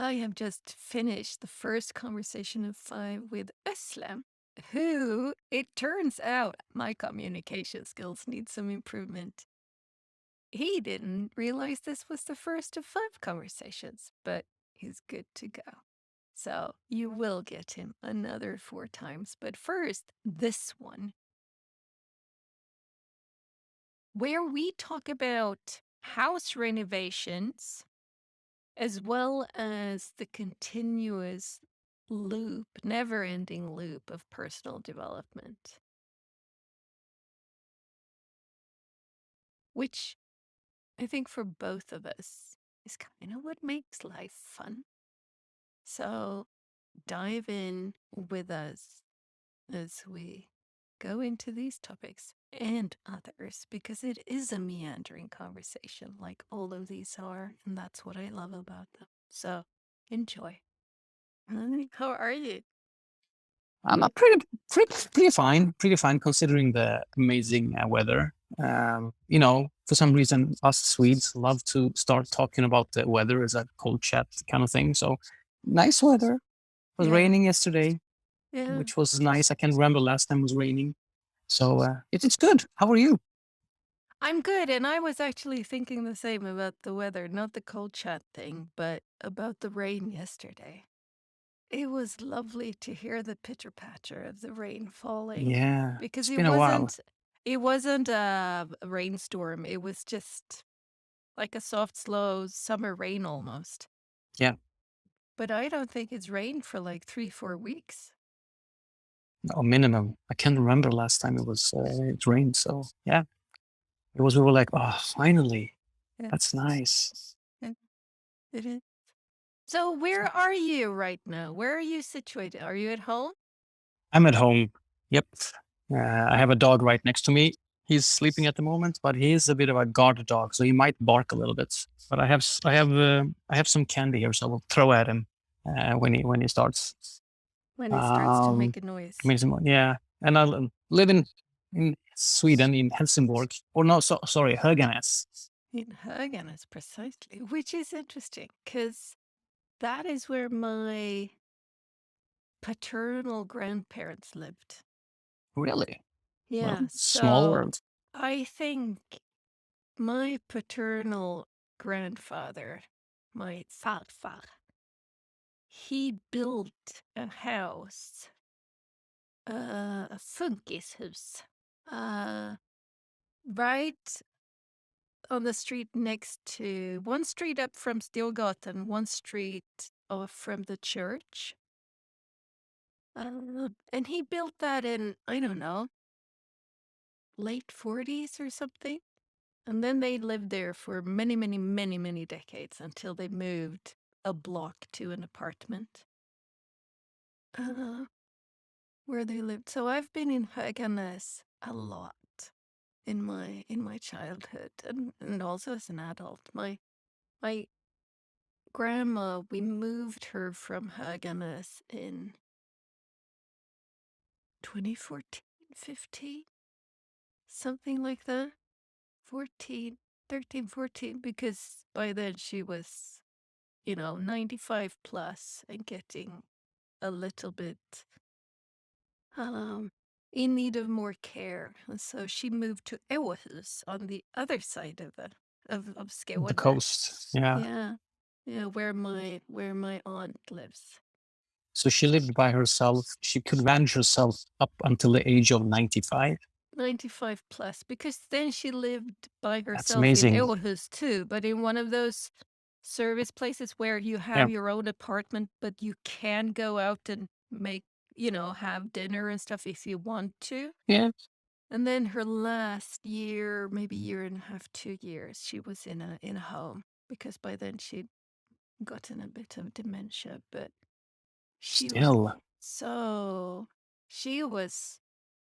I have just finished the first conversation of 5 with Özlem, who, it turns out, my communication skills need some improvement. He didn't realize this was the first of 5 conversations, but he's good to go. So you will get him another 4 times. But first, this one, where we talk about house renovations as well as the continuous loop, never ending loop of personal development, which I think for both of us is kind of what makes life fun. So dive in with us as we go into these topics and others, because it is a meandering conversation like all of these are, and that's what I love about them. So enjoy. How are you? I'm pretty fine considering the amazing weather. For some reason, us Swedes love to start talking about the weather as a cold chat kind of thing. So nice weather. It was Yeah. raining yesterday, Yeah. which was nice. I can remember last time it was raining. So it's good. How are you? I'm good. And I was actually thinking the same about the weather, not the cold chat thing, but about the rain yesterday. It was lovely to hear the pitter patter of the rain falling Yeah, because it's been a while. it wasn't a rainstorm. It was just like a soft, slow summer rain almost. Yeah, But I don't think it's rained for like 3, 4 weeks. no, minimum. I can't remember last time it rained. So yeah, it was. We were like, oh, finally, Yeah, that's nice. yeah, it is. So where are you right now? Where are you situated? Are you at home? I'm at home. Yep. I have a dog right next to me. He's sleeping at the moment, but he is a bit of a guard dog, so he might bark a little bit. But I have some candy here, so I'll throw at him when he starts. When it starts to Um, make a noise. yeah, and I live in Sweden in Helsingborg, or no, sorry, Höganäs. In Höganäs, precisely, which is interesting because that is where my paternal grandparents lived. Really? Well, Yeah, small so world. I think my paternal grandfather, my farfar, he built a house, a funkishus, uh, right on the street next to one street up from Stilgatan, one street off from the church. And he built that in, I don't know, late 40s or something. And then they lived there for many, many, many, many decades until they moved a block to an apartment uh, where they lived. So I've been in Höganäs a lot in my childhood and also as an adult. My grandma, we moved her from Höganäs in 2014, 15, something like that. 14, 13, 14, because by then she was, 95 plus and getting a little bit um, in need of more care. And so she moved to Åhus on the other side of The Skåne. coast. Yeah. Yeah. Yeah, where my aunt lives. So she lived by herself. She could manage herself up until the age of 95. 95 plus, because then she lived by That's herself in amazing. Åhus too, but in one of those service places where you Yeah. have your own apartment, but you can go out and make, have dinner and stuff if you want to. Yeah. And then her last year, maybe year and a half, 2 years, she was in a home because by then she'd gotten a bit of dementia, but she was Still, so she was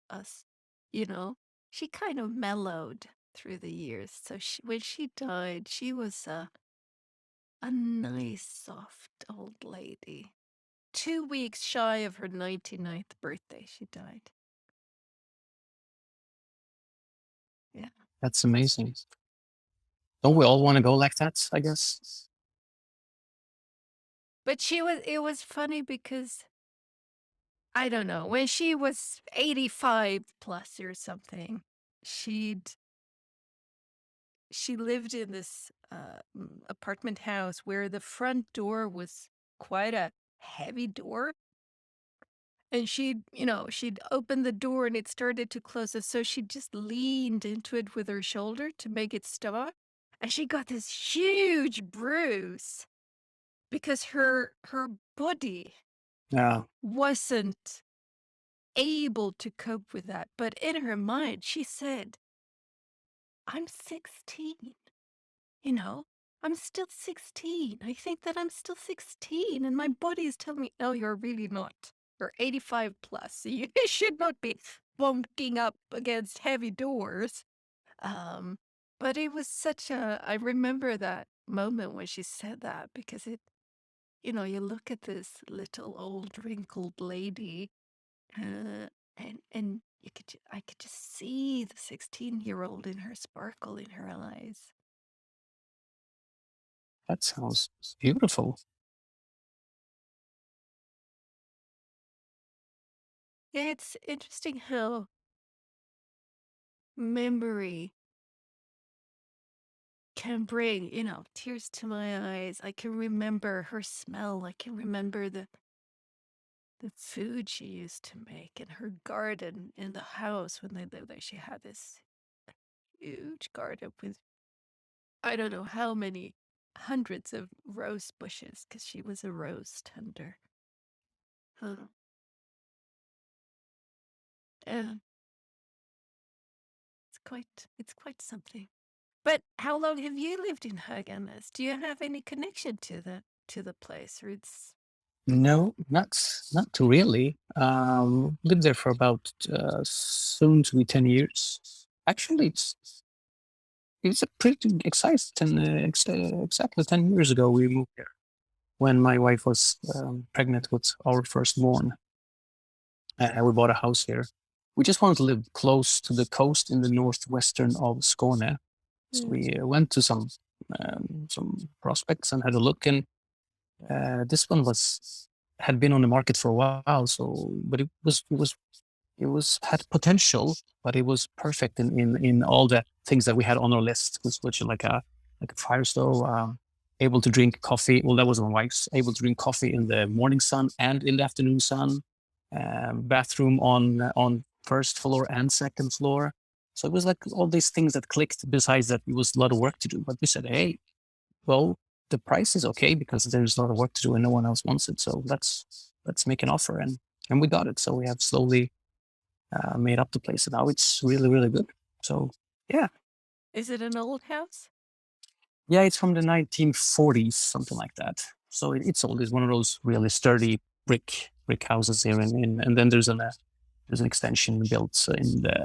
us, you know, she kind of mellowed through the years. So when she died, she was a nice, soft old lady. 2 weeks shy of her 99th birthday, she died. Yeah. that's amazing. Don't we all want to go like that, I guess? But it was funny because I don't know, when she was 85 plus or something, she'd she lived in this apartment house where the front door was quite a heavy door. And she'd open the door and it started to close. And so she just leaned into it with her shoulder to make it stop. And she got this huge bruise because her body Yeah, wasn't able to cope with that. But in her mind, she said, I'm 16. You know, I'm still 16. I think that I'm still 16, and my body is telling me, no, you're really not. You're 85 plus. So you should not be bunking up against heavy doors. Um, but it was I remember that moment when she said that because you look at this little old wrinkled lady, and I could just see the 16-year-old in her sparkle in her eyes. that sounds beautiful. Yeah, it's interesting how memory can bring, tears to my eyes. I can remember her smell. I can remember the food she used to make in her garden in the house when they lived there. She had this huge garden with I don't know how many hundreds of rose bushes because she was a rose tender. Huh. And it's quite something. But how long have you lived in Höganäs? Do you have any connection to the place, or it's No, not really. Lived there for about soon to be 10 years. Actually, it's a pretty exciting. Exactly 10 years ago, we moved here when my wife was pregnant with our firstborn. We bought a house here. We just wanted to live close to the coast in the northwestern of Skåne. So mm, we went to some prospects and had a look, and this one had been on the market for a while. So, but it was had potential, but it was perfect in all the things that we had on our list, which are like a fire stove, able to drink coffee. Well, that was my wife's. Able to drink coffee in the morning sun and in the afternoon sun. Bathroom on first floor and second floor. So it was like all these things that clicked. Besides that, it was a lot of work to do. But we said, hey, well, the price is okay because there's a lot of work to do and no one else wants it. So let's make an offer, and we got it. So we have slowly made up the place, and now it's really really good. So yeah, is it an old house? yeah, it's from the 1940s, something like that. So it's old. It's one of those really sturdy brick houses here, and then there's an extension built in the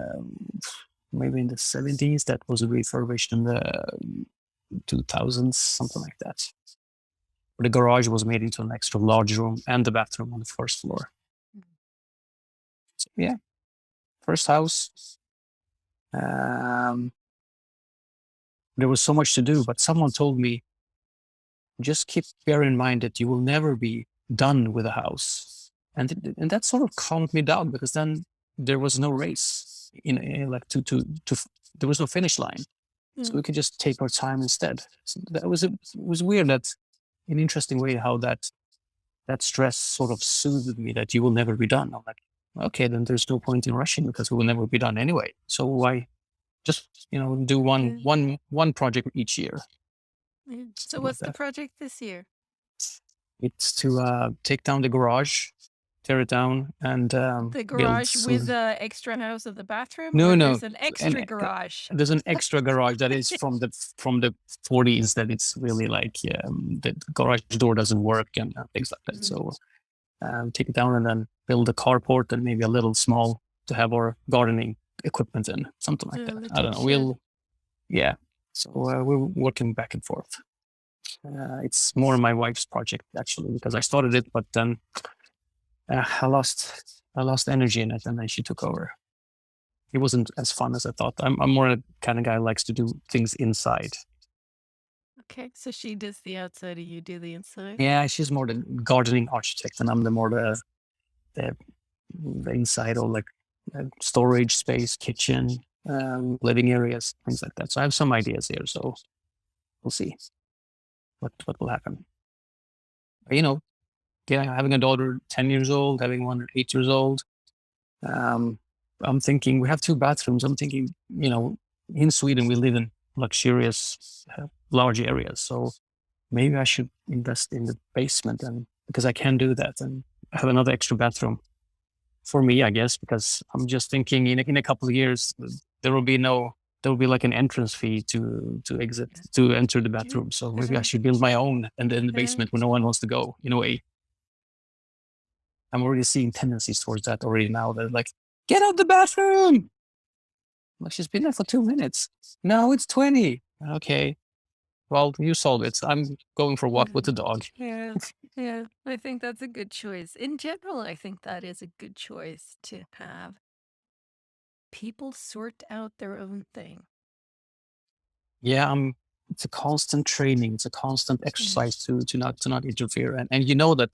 maybe in the 70s that was refurbished in the 2000s, something like that. The garage was made into an extra large room and the bathroom on the first floor. Mm. So, yeah, first house. Um, there was so much to do, but someone told me just bear in mind that you will never be done with a house, and that sort of calmed me down because then there was no race in like there was no finish line, so Mm. we could just take our time instead. So it was weird that in an interesting way how that stress sort of soothed me that you will never be done. I'm like, okay, then there's no point in rushing because we will never be done anyway. So why just do Mm. one project each year, Mm. So something like what's the that. project this year? It's to take down the garage, tear it down, and The build garage with some. the extra house of the bathroom, No, or no, there's an and extra garage? there's an extra garage that is from the 40s that it's really like the garage door doesn't work and things like that. Mm. So take it down and then build a carport and maybe a little small to have our gardening equipment in, something like A that. I little don't know. shed. Yeah. So we're working back and forth. It's more my wife's project actually because I started it, but then I lost energy in it, and then she took over. It wasn't as fun as I thought. I'm more a kind of guy who likes to do things inside. Okay, so she does the outside and you do the inside? Yeah, she's more the gardening architect, and I'm the more the, the inside, or like storage space, kitchen, living areas, things like that. So I have some ideas here. So we'll see what will happen. But, yeah, having a daughter 10 years old, having one 8 years old. I'm thinking we have 2 bathrooms. I'm thinking, in Sweden we live in luxurious, large areas. So maybe I should invest in the basement, and because I can do that, and have another extra bathroom for me, I guess, because I'm just thinking in a couple of years there will be like an entrance fee to exit to enter the bathroom. So maybe I should build my own and in the basement where no one wants to go. In a way, I'm already seeing tendencies towards that already now. That like, get out the bathroom. Like, she's been there for 2 minutes. No, it's 20. Okay. Well, you solve it. I'm going for a walk with the dog. Yeah, yeah. I think that's a good choice. In general, I think that is a good choice to have people sort out their own thing. Yeah, it's a constant training. It's a constant exercise to not interfere. And you know that,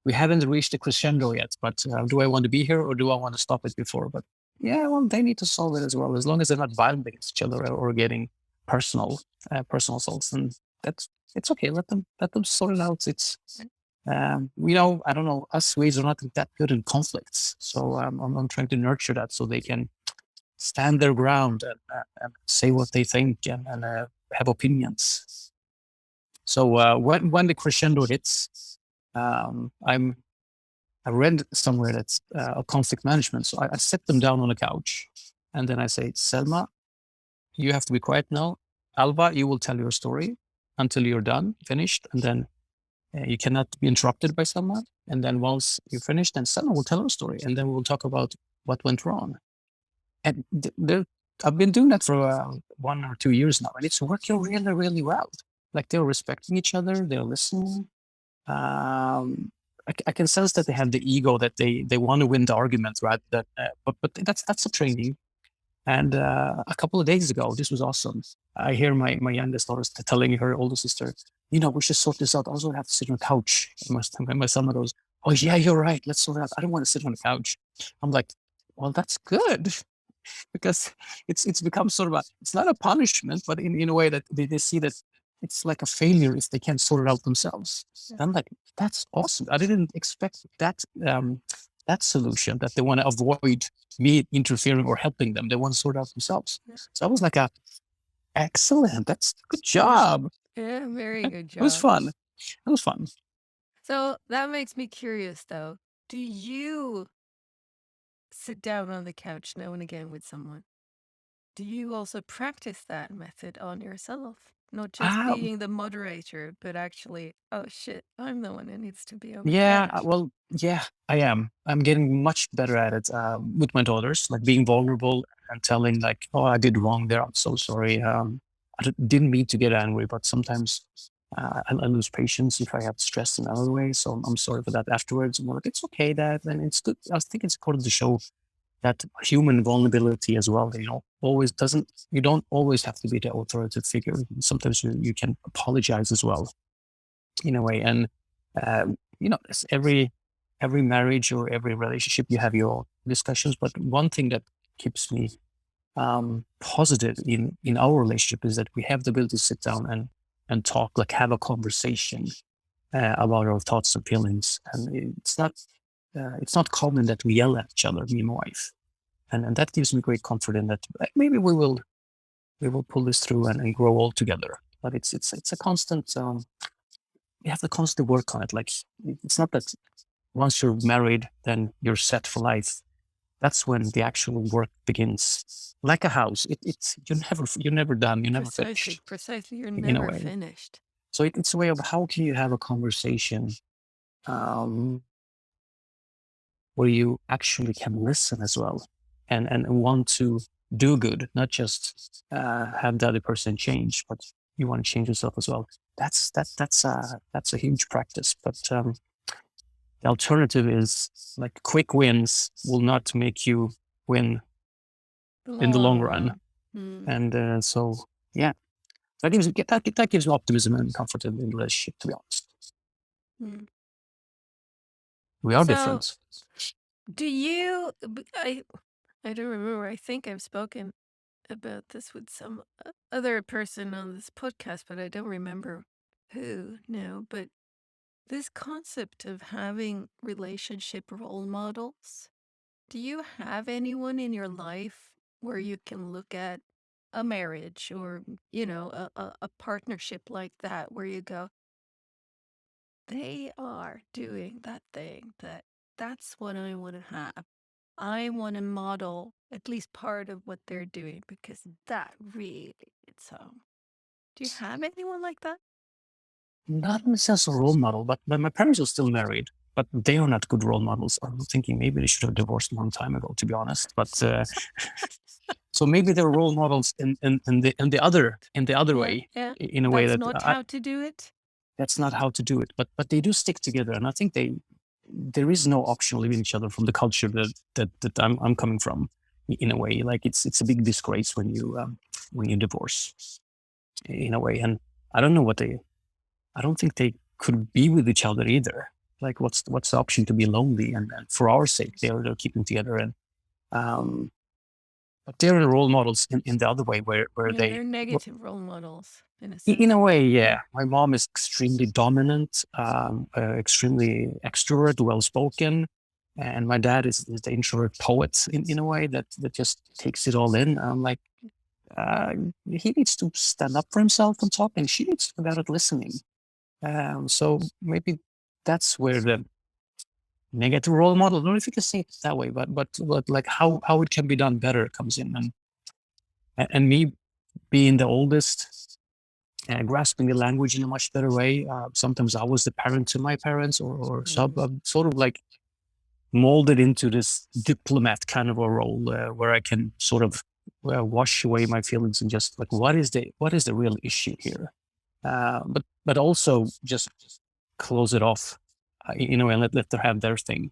we haven't reached the crescendo yet, but do I want to be here, or do I want to stop it before? But yeah, well, they need to solve it as well, as long as they're not violent against each other, or getting personal assaults. And it's okay. Let them sort it out. It's I don't know. Us Swedes are not that good in conflicts, so I'm trying to nurture that so they can stand their ground, and say what they think, and have opinions. So when the crescendo hits, I read somewhere that's a conflict management. So I sit them down on a couch, and then I say, Selma, you have to be quiet now. Alva, you will tell your story until you're done, finished, and then you cannot be interrupted by someone. And then once you're finished, then Selma will tell her story, and then we'll talk about what went wrong. And I've been doing that for 1 or 2 years now, and it's working really, really well. Like, they're respecting each other, they're listening. I can sense that they have the ego that they want to win the argument, right? But that's a training. And a couple of days ago, this was awesome. I hear my youngest daughter telling her older sister, we should sort this out. I also have to sit on a couch. And my son goes, oh yeah, you're right. Let's sort it out. I don't want to sit on a couch. I'm like, well, that's good. Because it's become sort of it's not a punishment, but in a way that they see that it's like a failure if they can't sort it out themselves. And I'm like, that's awesome. I didn't expect that solution, that they want to avoid me interfering or helping them. They want to sort it out themselves. So I was like, excellent. That's good job. Yeah, very good job. It was fun. It was fun. So that makes me curious, though. Do you sit down on the couch now and again with someone? Do you also practice that method on yourself? Not just being the moderator, but actually, oh shit, I'm the one who needs to be on the couch. Well, yeah, I am. I'm getting much better at it with my daughters, like being vulnerable and telling, like, oh, I did wrong there. I'm so sorry. Didn't mean to get angry, but sometimes I lose patience if I have stress in other ways. So I'm sorry for that afterwards. I'm like, it's okay, Dad. And it's good. I think it's important to show that human vulnerability as well. You don't always have to be the authoritative figure. Sometimes you can apologize as well, in a way. And it's every marriage or every relationship, you have your discussions. But one thing that keeps me positive in our relationship is that we have the ability to sit down and talk, like have a conversation about our thoughts and feelings. And it's not common that we yell at each other, me and my wife, and that gives me great confidence that maybe we will pull this through and grow all together. But it's a constant. You have to constantly work on it. Like, it's not that once you're married, then you're set for life. That's when the actual work begins. Like a house, you're never done. You're never finished. Precisely, you're never finished. So it's a way of how can you have a conversation where you actually can listen as well, and want to do good, not just have the other person change, but you want to change yourself as well. That's a huge practice. But the alternative is, like, quick wins will not make you win in the long run. And so, yeah. That gives me optimism and comfort in the relationship, to be honest. Mm. We are So, different. do you? I don't remember. I think I've spoken about this with some other person on this podcast, but I don't remember who now. But this concept of having relationship role models, do you have anyone in your life where you can look at a marriage or, a partnership like that where you go, they are doing that thing that's what I want to have. I want to model at least part of what they're doing because that really hits home. Do you have anyone like that? Not in the sense of role model, but my parents are still married, but they are not good role models. I'm thinking maybe they should have divorced a long time ago, to be honest. But so maybe they're role models in the other Yeah, way, yeah. in a way That's that not how to do it. that's not how to do it. But they do stick together, and I think there is no option leaving each other from the culture that I'm coming from, in a way. Like it's a big disgrace when you divorce, in a way. And I don't know what they. I don't think they could be with each other either. Like what's the option to be lonely? And for our sake, they're keeping together. And um, but they're the role models in the other way, where Yeah, they they're negative role models in a in sense. a way, Yeah. yeah. My mom is extremely dominant, extremely extrovert, well spoken, and my dad is the introvert poet in a way that just takes it all in. I'm like, uh, he needs to stand up for himself and talk, and she needs to be better at listening. So maybe that's where the negative role model. I don't know if you can say it that way, but like how it can be done better comes in, and me being the oldest, grasping the language in a much better way. Sometimes I was the parent to my parents, or Mm. sort of like molded into this diplomat kind of a role, where I can sort of wash away my feelings and just like what is the real issue here, but also just close it off, and let them have their thing.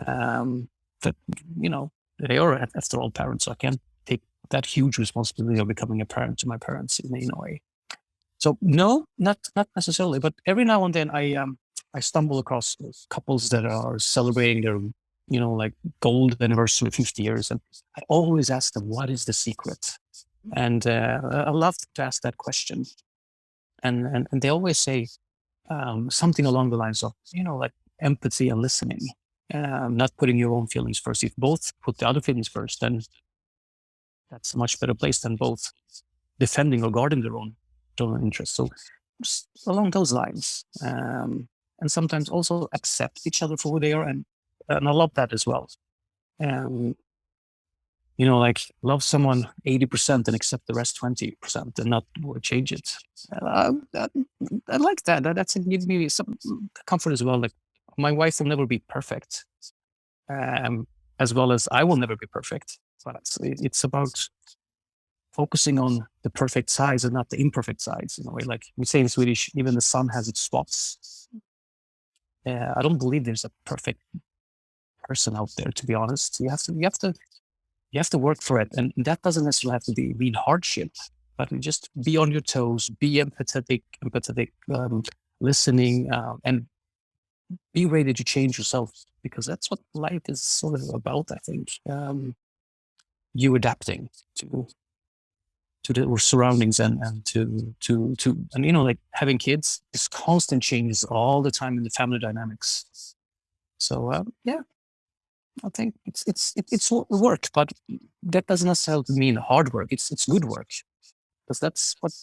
Um, but you know, they are after all parents, so I can't take that huge responsibility of becoming a parent to my parents in a way. So no, not necessarily, but every now and then I stumble across couples that are celebrating their like gold anniversary, 50 years, and I always ask them what is the secret, and I love to ask that question, and they always say something along the lines of like empathy and listening, not putting your own feelings first. If both put the other feelings first, then that's a much better place than both defending or guarding their own interests. So along those lines, and sometimes also accept each other for who they are, and I love that as well. Um, like love someone 80% and accept the rest 20% and not change it. I like that. That's gives me some comfort as well. Like my wife will never be perfect, um, as well as I will never be perfect. But it's about focusing on the perfect sides and not the imperfect sides in a way. Like we say in Swedish, even the sun has its spots. I don't believe there's a perfect person out there. To be honest, you have to work for it, and that doesn't necessarily have to mean hardship. But you just be on your toes, be empathetic, listening, and be ready to change yourself, because that's what life is sort of about. I think you adapting to the surroundings, and and like having kids is constant changes all the time in the family dynamics. So yeah, I think it's work, but that doesn't necessarily mean hard work. It's good work, because that's what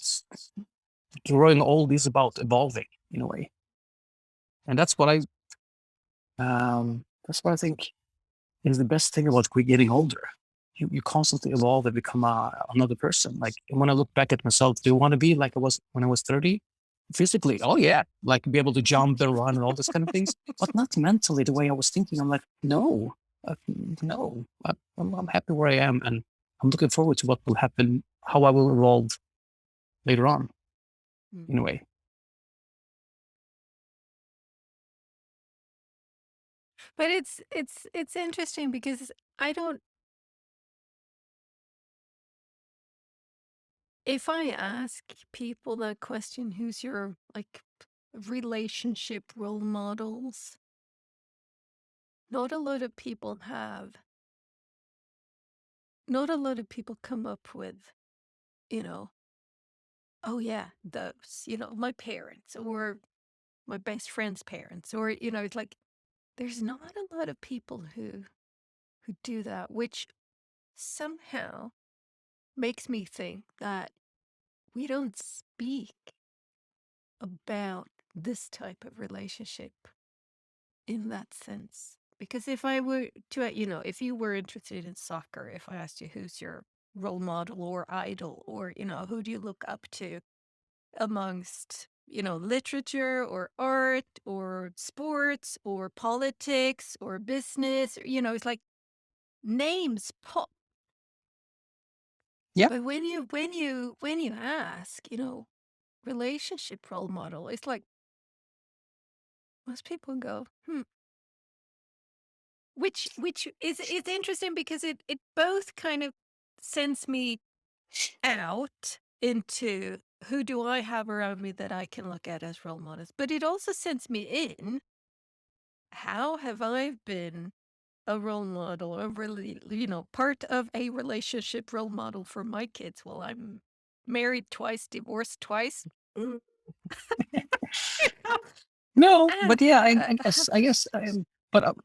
growing old is about, evolving in a way. And that's what I think is the best thing about getting older. You constantly evolve and become another person. Like when I look back at myself, do you want to be like I was when I was 30? Physically, oh yeah, like be able to jump and run and all those kind of things, but not mentally the way I was thinking. I'm like, no, no, I'm happy where I am, and I'm looking forward to what will happen, how I will evolve later on, Mm. in a way. But it's interesting because I don't If I ask people that question, who's your like relationship role models, not a lot of people have. Not a lot of people come up with, you know, oh yeah, those, my parents or my best friend's parents, or it's like there's not a lot of people who do that, which somehow makes me think that we don't speak about this type of relationship in that sense. Because if I were to, if you were interested in soccer, if I asked you who's your role model or idol, or, who do you look up to amongst, literature or art or sports or politics or business, it's like names pop. Yeah. But when you ask, relationship role model, it's like most people go, which is interesting because it both kind of sends me out into who do I have around me that I can look at as role models, but it also sends me in how have I been a role model, or really, part of a relationship role model for my kids. Well, I'm married twice, divorced twice. Mm. You know, No, and but yeah, uh, but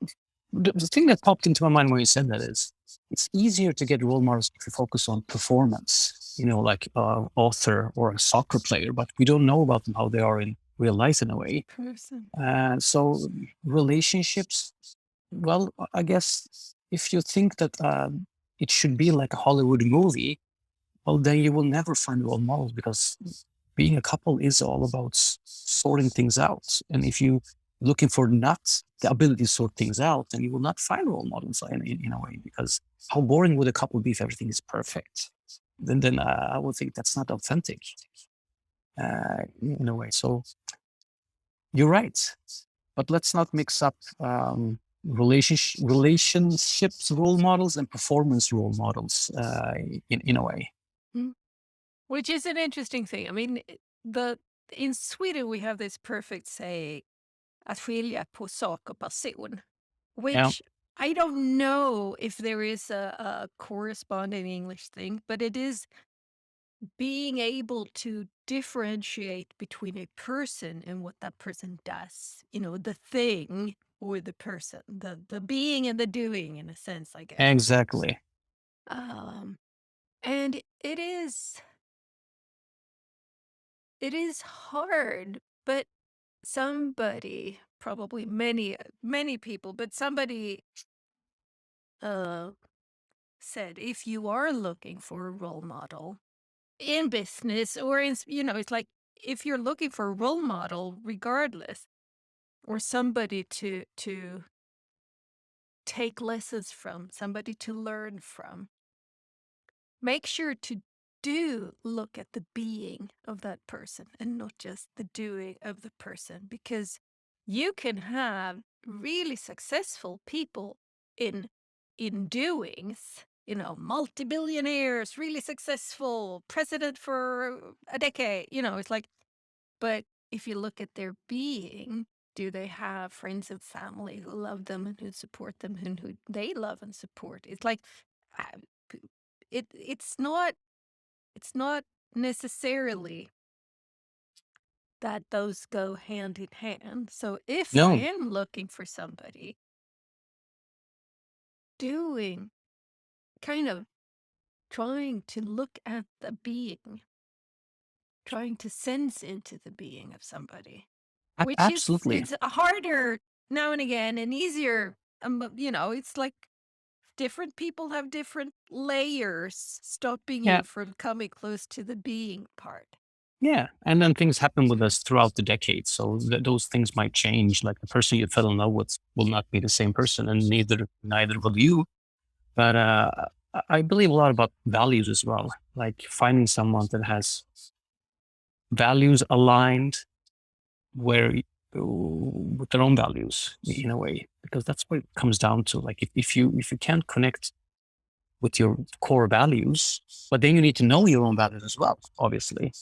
the thing that popped into my mind when you said that is it's easier to get role models if you focus on performance, like author or a soccer player, but we don't know about them how they are in real life in a way. person. So relationships, well, I guess if you think that it should be like a Hollywood movie, well, then you will never find role models because being a couple is all about sorting things out. And if you looking for not the ability to sort things out, then you will not find role models in a way, because how boring would a couple be if everything is perfect? Then I would think that's not authentic in a way. So you're right, but let's not mix up relationships role models and performance role models in a way. Mm. Which is an interesting thing. I mean, the in Sweden we have this perfect saying, att skilja på sak och person, Yeah, which I don't know if there is a corresponding English thing, but it is being able to differentiate between a person and what that person does, the thing or the person, the being and the doing, in a sense, I guess. exactly. Um, and it is hard, but somebody, probably many people, but somebody uh said if you are looking for a role model in business or it's like if you're looking for a role model regardless, or somebody to take lessons from, somebody to learn from, make sure to do look at the being of that person and not just the doing of the person, because you can have really successful people in doings, multi-billionaires, really successful president for a decade, it's like, but if you look at their being, do they have friends and family who love them and who support them and who they love and support? It's like, uh, p- it's not necessarily that those go hand in hand. So if I No, am looking for somebody doing, kind of trying to look at the being, trying to sense into the being of somebody, which is, absolutely. it's harder now and again and easier. It's like different people have different layers stopping Yeah, you from coming close to the being part. yeah. And then things happen with us throughout the decades, so those things might change. Like the person you fell in love with will not be the same person, and neither will you. But I believe a lot about values as well, like finding someone that has values aligned where with their own values in a way, because that's what it comes down to. Like if you can't connect with your core values, but then you need to know your own values as well, obviously.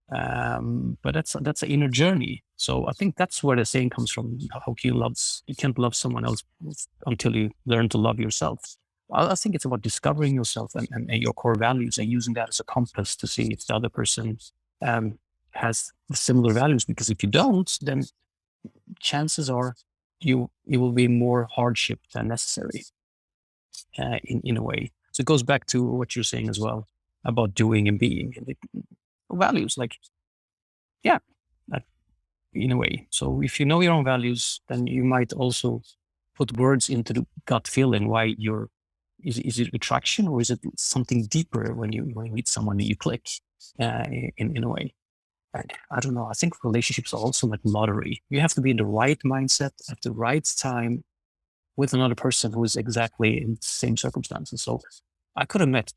But that's an inner journey. So I think that's where the saying comes from. How you can't love someone else until you learn to love yourself. I think it's about discovering yourself and your core values and using that as a compass to see if the other person um, has similar values. Because if you don't, then chances are it will be more hardship than necessary in a way. So it goes back to what you're saying as well about doing and being and the values. Like, yeah, that, in a way. So if you know your own values, then you might also put words into the gut feeling why you're. Is it attraction or is it something deeper when you meet someone that you click in a way? And I don't know. I think relationships are also like lottery. You have to be in the right mindset at the right time with another person who is exactly in the same circumstances. So I could have met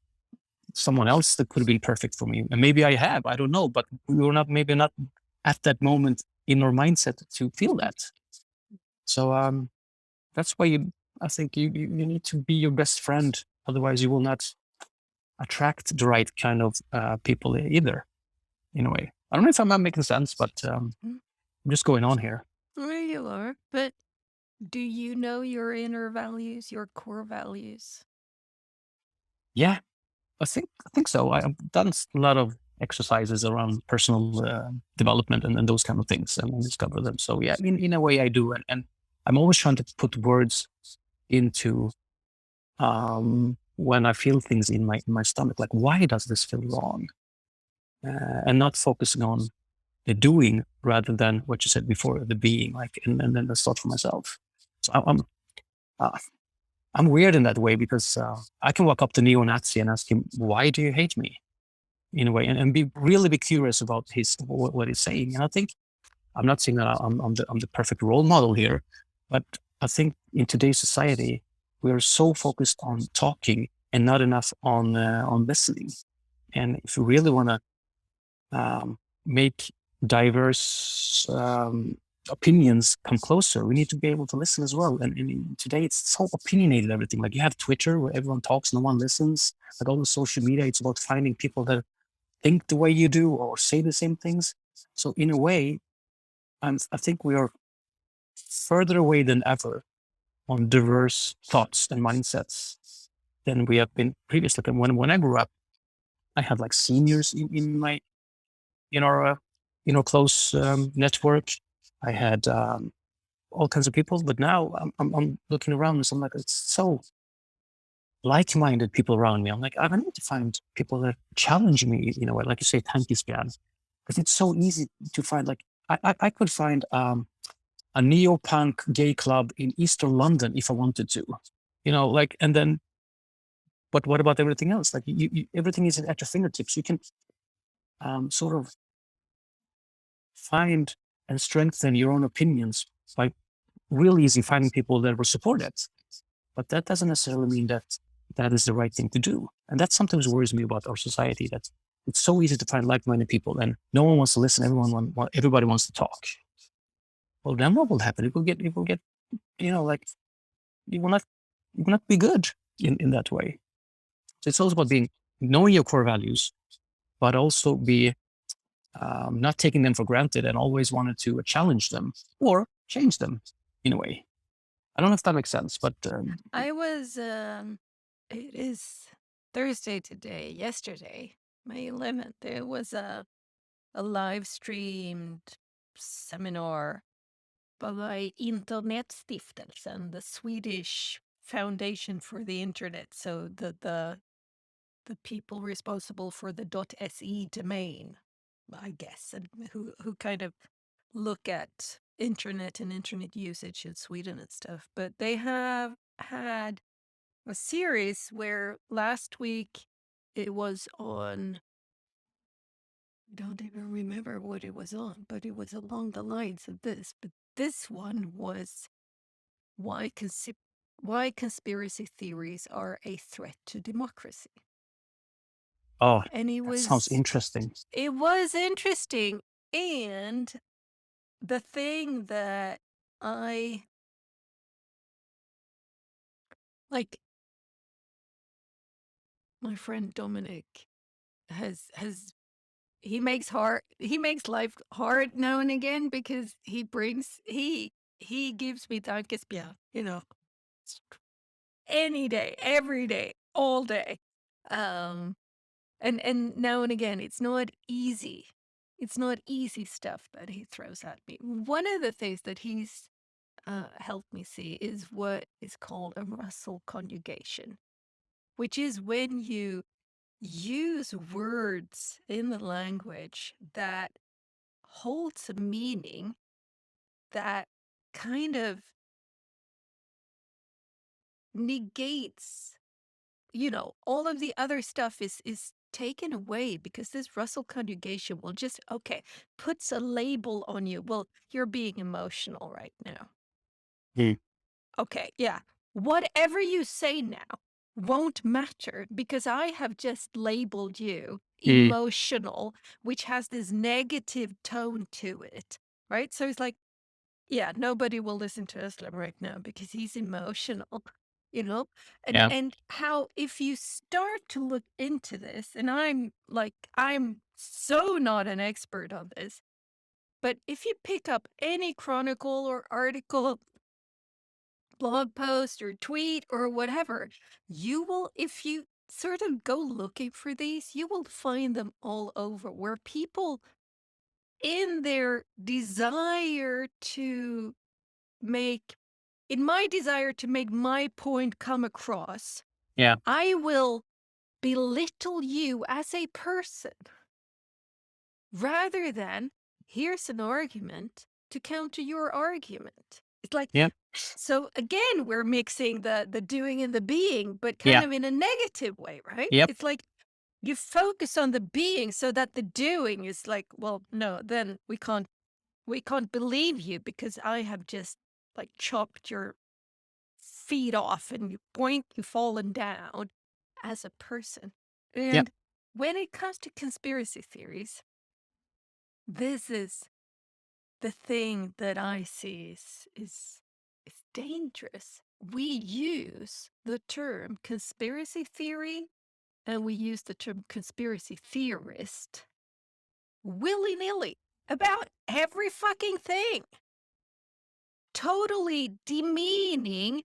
someone else that could have been perfect for me. And maybe I have, I don't know, but we were not, maybe not at that moment in our mindset to feel that. So that's why I think you need to be your best friend. Otherwise you will not attract the right kind of people either, in a way. I don't know if I'm not making sense, but Mm, I'm just going on here. there you are. But do you know your inner values, your core values? Yeah, I think so. I've done a lot of exercises around personal development and those kind of things and discover them. So yeah, in a way I do, and I'm always trying to put words into when I feel things in my stomach, like why does this feel wrong, and not focusing on the doing rather than what you said before, the being, like, and then the start for myself. So uh, I'm weird in that way because I can walk up to neo-Nazi and ask him, "Why do you hate me?" In a way, and be curious about what he's saying. And I think I'm not saying that I'm the perfect role model here, but I think in today's society we are so focused on talking and not enough on listening. And if you really want to make diverse opinions come closer, we need to be able to listen as well. And today it's so opinionated, everything. Like you have Twitter where everyone talks, no one listens. Like all the social media, it's about finding people that think the way you do or say the same things. So in a way, I think we are further away than ever on diverse thoughts and mindsets than we have been previously. And when I grew up, I had like seniors in our in our close network. I had all kinds of people, but now I'm looking around and so I'm like, it's so like-minded people around me. I'm like, I need to find people that challenge me in a way, like you say, span, because it's so easy to find. Like I could find a neo-punk gay club in Eastern London if I wanted to, like, and then, but what about everything else? Like everything is at your fingertips. You can sort of find and strengthen your own opinions by really easy finding people that will support it. But that doesn't necessarily mean that that is the right thing to do. And that sometimes worries me about our society, that it's so easy to find like-minded people and no one wants to listen. Everybody wants to talk. Well, then what will happen? It will get, like, you will not, you will not be good in that way. So it's also about knowing your core values, but also be not taking them for granted and always wanted to challenge them or change them in a way. I don't know if that makes sense, but I was, it is Thursday today. Yesterday, May 11th, there was a live streamed seminar by Internetstiftelsen, the Swedish Foundation for the Internet. So the people responsible for the .se domain, I guess, and who kind of look at internet and internet usage in Sweden and stuff. But they have had a series where last week it was on, I don't even remember what it was on, but it was along the lines of this. But this one was why why conspiracy theories are a threat to democracy. oh, And that sounds interesting. it was interesting. And the thing that I like, my friend Dominic has he makes life hard now and again because he gives me dankesbjerg, any day, every day, all day. Um and now and again, it's not easy. It's not easy stuff that he throws at me. One of the things that he's helped me see is what is called a Russell conjugation, which is when you use words in the language that holds a meaning that kind of negates, all of the other stuff is taken away because this Russell conjugation will just, okay, puts a label on you. Well, you're being emotional right now. Mm. Okay, yeah. Whatever you say now won't matter because I have just labeled you Mm. emotional, which has this negative tone to it, right? So it's like, yeah, nobody will listen to Özlem right now because he's emotional, you know? Yeah. And how if you start to look into this, and I'm so not an expert on this, but if you pick up any chronicle or article, blog post or tweet or whatever, you will, if you sort of go looking for these, you will find them all over where people in their desire to make in my desire to make my point come across, Yeah. I will belittle you as a person rather than here's an argument to counter your argument. It's like, Yeah. so again, we're mixing the doing and the being, but kind Yeah. of in a negative way, right? Yep. It's like you focus on the being so that the doing is like, well, no, then we can't believe you because I have just like chopped your feet off and you boink, you've fallen down as a person. Yep. And when it comes to conspiracy theories, this is the thing that I see is dangerous. We use the term conspiracy theory and we use the term conspiracy theorist willy-nilly about every fucking thing, totally demeaning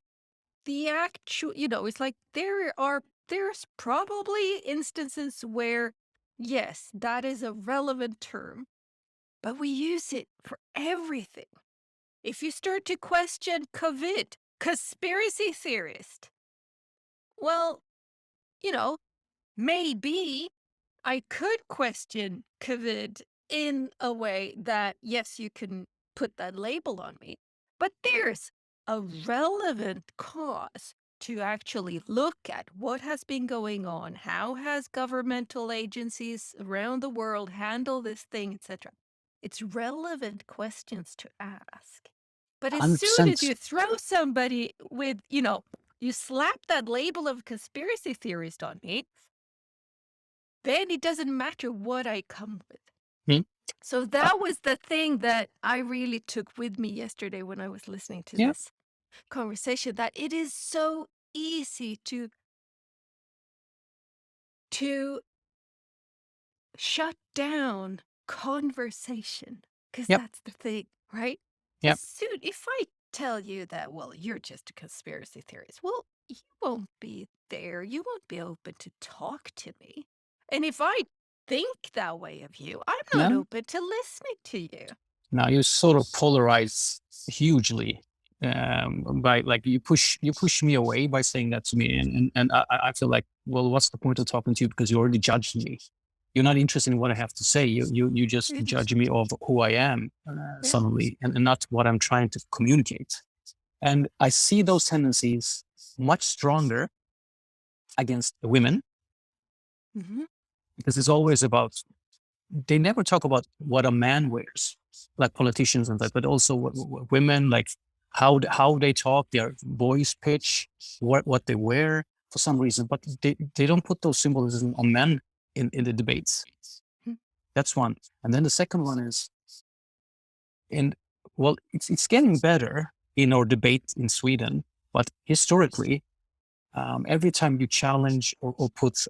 the actual, it's like there's probably instances where, yes, that is a relevant term, but we use it for everything. If you start to question COVID, conspiracy theorist, well, you know, maybe I could question COVID in a way that, yes, you can put that label on me, but there's a relevant cause to actually look at what has been going on, how has governmental agencies around the world handled this thing, etc. It's relevant questions to ask. But as soon as 100%. you throw somebody with, you slap that label of conspiracy theorist on me, then it doesn't matter what I come with. Mm. So Uh, that was the thing that I really took with me yesterday when I was listening to yeah. this conversation, that it is so easy to shut down conversation because Yep. that's the thing, right? As Yep. soon if I tell you that, well, you're just a conspiracy theorist, well, you won't be there. You won't be open to talk to me. And if I think that way of you, I'm not No. open to listening to you. Now you sort of polarize hugely by like you push me away by saying that to me, and I feel like, well, what's the point of talking to you because you already judged me. You're not interested in what I have to say. You just Really? judge me of who I am Yeah. suddenly, and not what I'm trying to communicate. And I see those tendencies much stronger against women Hmm. because it's always about, they never talk about what a man wears, like politicians and that, but also women, like how they talk, their voice pitch, what they wear for some reason, but they don't put those symbolism on men in the debates. That's one. And then the second one is, and well, it's getting better in our debate in Sweden, but historically, every time you challenge or put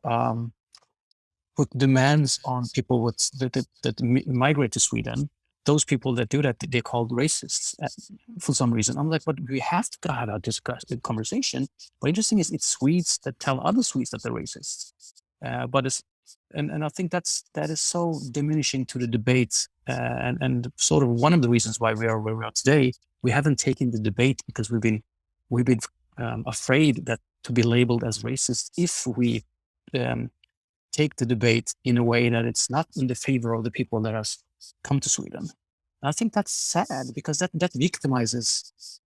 demands on people that migrate to Sweden, those people that do that, they're called racists for some reason. I'm like, but we have to have a conversation. But interesting is it's Swedes that tell other Swedes that they're racists. But it's and I think that is so diminishing to the debate, and sort of one of the reasons why we are where we are today. We haven't taken the debate because we've been afraid that to be labeled as racist if we um, take the debate in a way that it's not in the favor of the people that has come to Sweden. And I think that's sad because that victimizes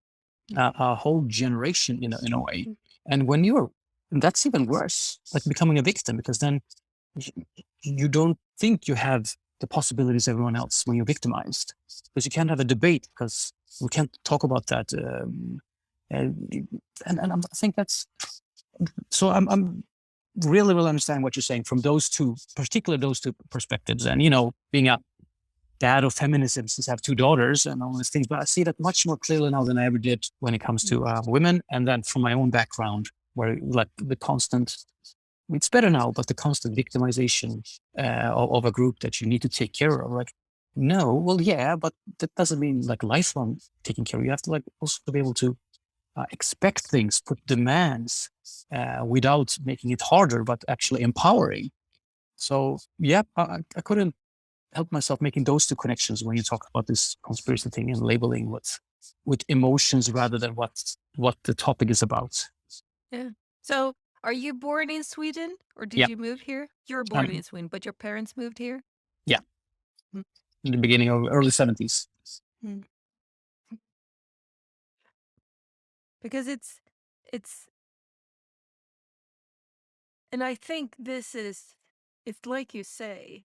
a whole generation in a way. And when that's even worse, like becoming a victim, because then you don't think you have the possibilities everyone else when you're victimized, because you can't have a debate because we can't talk about that. I think that's so. I'm really understand what you're saying from those two perspectives, and being a dad of feminism since I have two daughters and all these things. But I see that much more clearly now than I ever did when it comes to women, and then from my own background, where like the constant. It's better now, but the constant victimization of a group that you need to take care of, like, no, well, yeah, but that doesn't mean like lifelong taking care of. You have to like also be able to expect things, put demands without making it harder, but actually empowering. So yeah, I couldn't help myself making those two connections when you talk about this conspiracy thing and labeling with emotions rather than what the topic is about. Yeah. So, are you born in Sweden or did Yeah, you move here? You're born in um, Sweden, but your parents moved here? yeah, Mm, in the beginning of early 70s. mm. Because it's and I think it's like you say,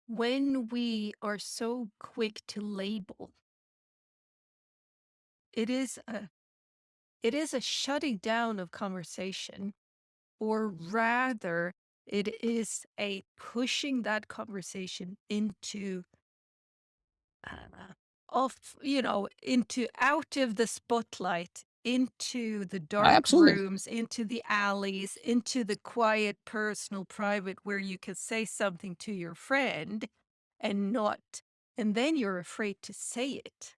when we are so quick to label, it is a shutting down of conversation, or rather it is a pushing that conversation into off, into out of the spotlight, into the dark Absolutely. rooms, into the alleys, into the quiet, personal, private, where you can say something to your friend and not, and then you're afraid to say it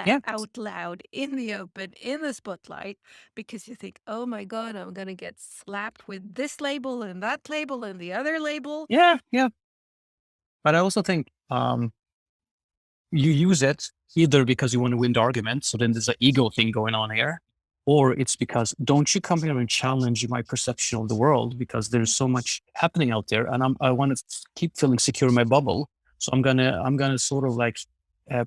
Yeah, out loud in the open, in the spotlight, because you think, oh my God, I'm going to get slapped with this label and that label and the other label. yeah, yeah. But I also think you use it either because you want to win the argument, so then there's an ego thing going on here, or it's because don't you come here and challenge my perception of the world because there's so much happening out there, and I want to keep feeling secure in my bubble, so I'm gonna sort of like uh,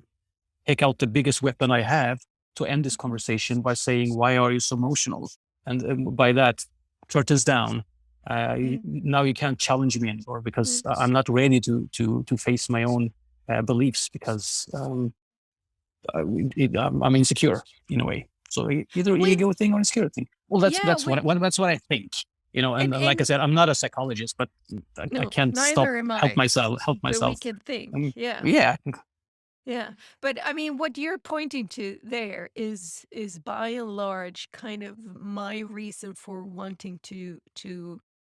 take out the biggest weapon I have to end this conversation by saying, why are you so emotional? And by that, curtains down. Now you can't challenge me anymore because I'm not ready to face my own beliefs because I'm insecure in a way. So either We, ego thing or insecure thing. Well, that's yeah, that's we, what that's what I think. And like I and said, I'm not a psychologist, but I no, can't stop neither am help I, myself help but we myself. can think. Yeah. Yeah, Yeah. But I mean, what you're pointing to there is by and large kind of my reason for wanting to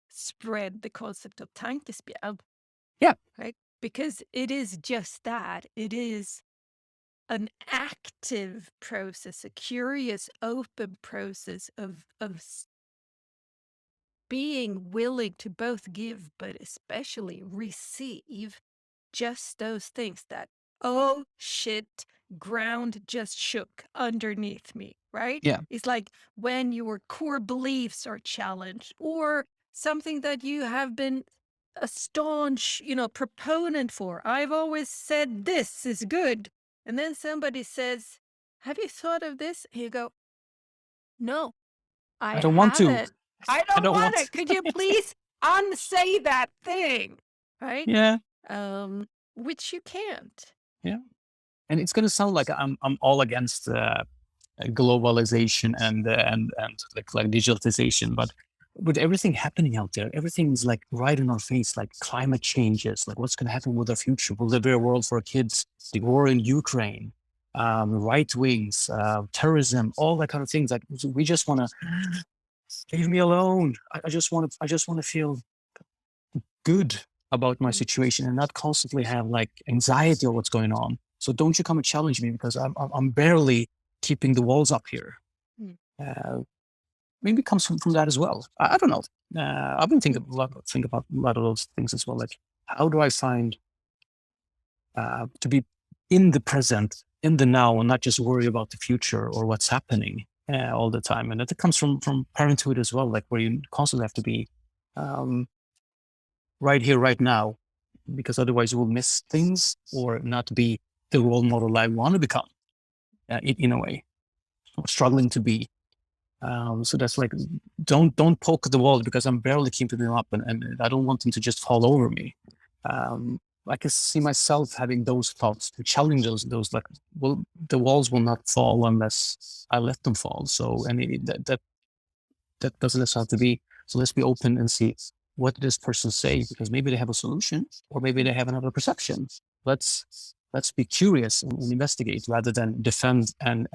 spread the concept of tankespjäll, yeah, right? Because it is just that. It is an active process, a curious, open process of being willing to both give, but especially receive just those things that, oh shit, ground just shook underneath me, right? yeah. It's like when your core beliefs are challenged, or something that you have been a staunch, proponent for. I've always said this is good. And then somebody says, have you thought of this? And you go, no, I I don't want to. haven't. I I don't don't want want. it. Could you please unsay that thing? Right? Yeah, Which you can't. yeah. And it's gonna sound like I'm all against globalization and like digitalization, but with everything happening out there, everything's like right in our face, like climate changes, like what's gonna happen with our future? Will there be a world for our kids? The war in Ukraine, right wings, terrorism, all that kind of things. Like we just want to leave me alone. I just want to feel good about my Mm, situation and not constantly have like anxiety or what's going on. So don't you come and challenge me because I'm barely keeping the walls up here. mm, Uh, Maybe it comes from that as well. I don't know. I've been mm. think about a lot of those things as well. Like, how do I find to be in the present, in the now, and not just worry about the future or what's happening all the time? And that comes from parenthood as well, like where you constantly have to be um, right here, right now, because otherwise you will miss things or not be the role model I want to become in a way, or struggling to be. So that's like, don't poke the wall because I'm barely keeping them up, and I don't want them to just fall over me. Um, I can see myself having those thoughts to challenge those like, well, the walls will not fall unless I let them fall. So, and that doesn't necessarily have to be. So let's be open and see what did this person say, because maybe they have a solution or maybe they have another perception. Let's be curious and investigate rather than defend and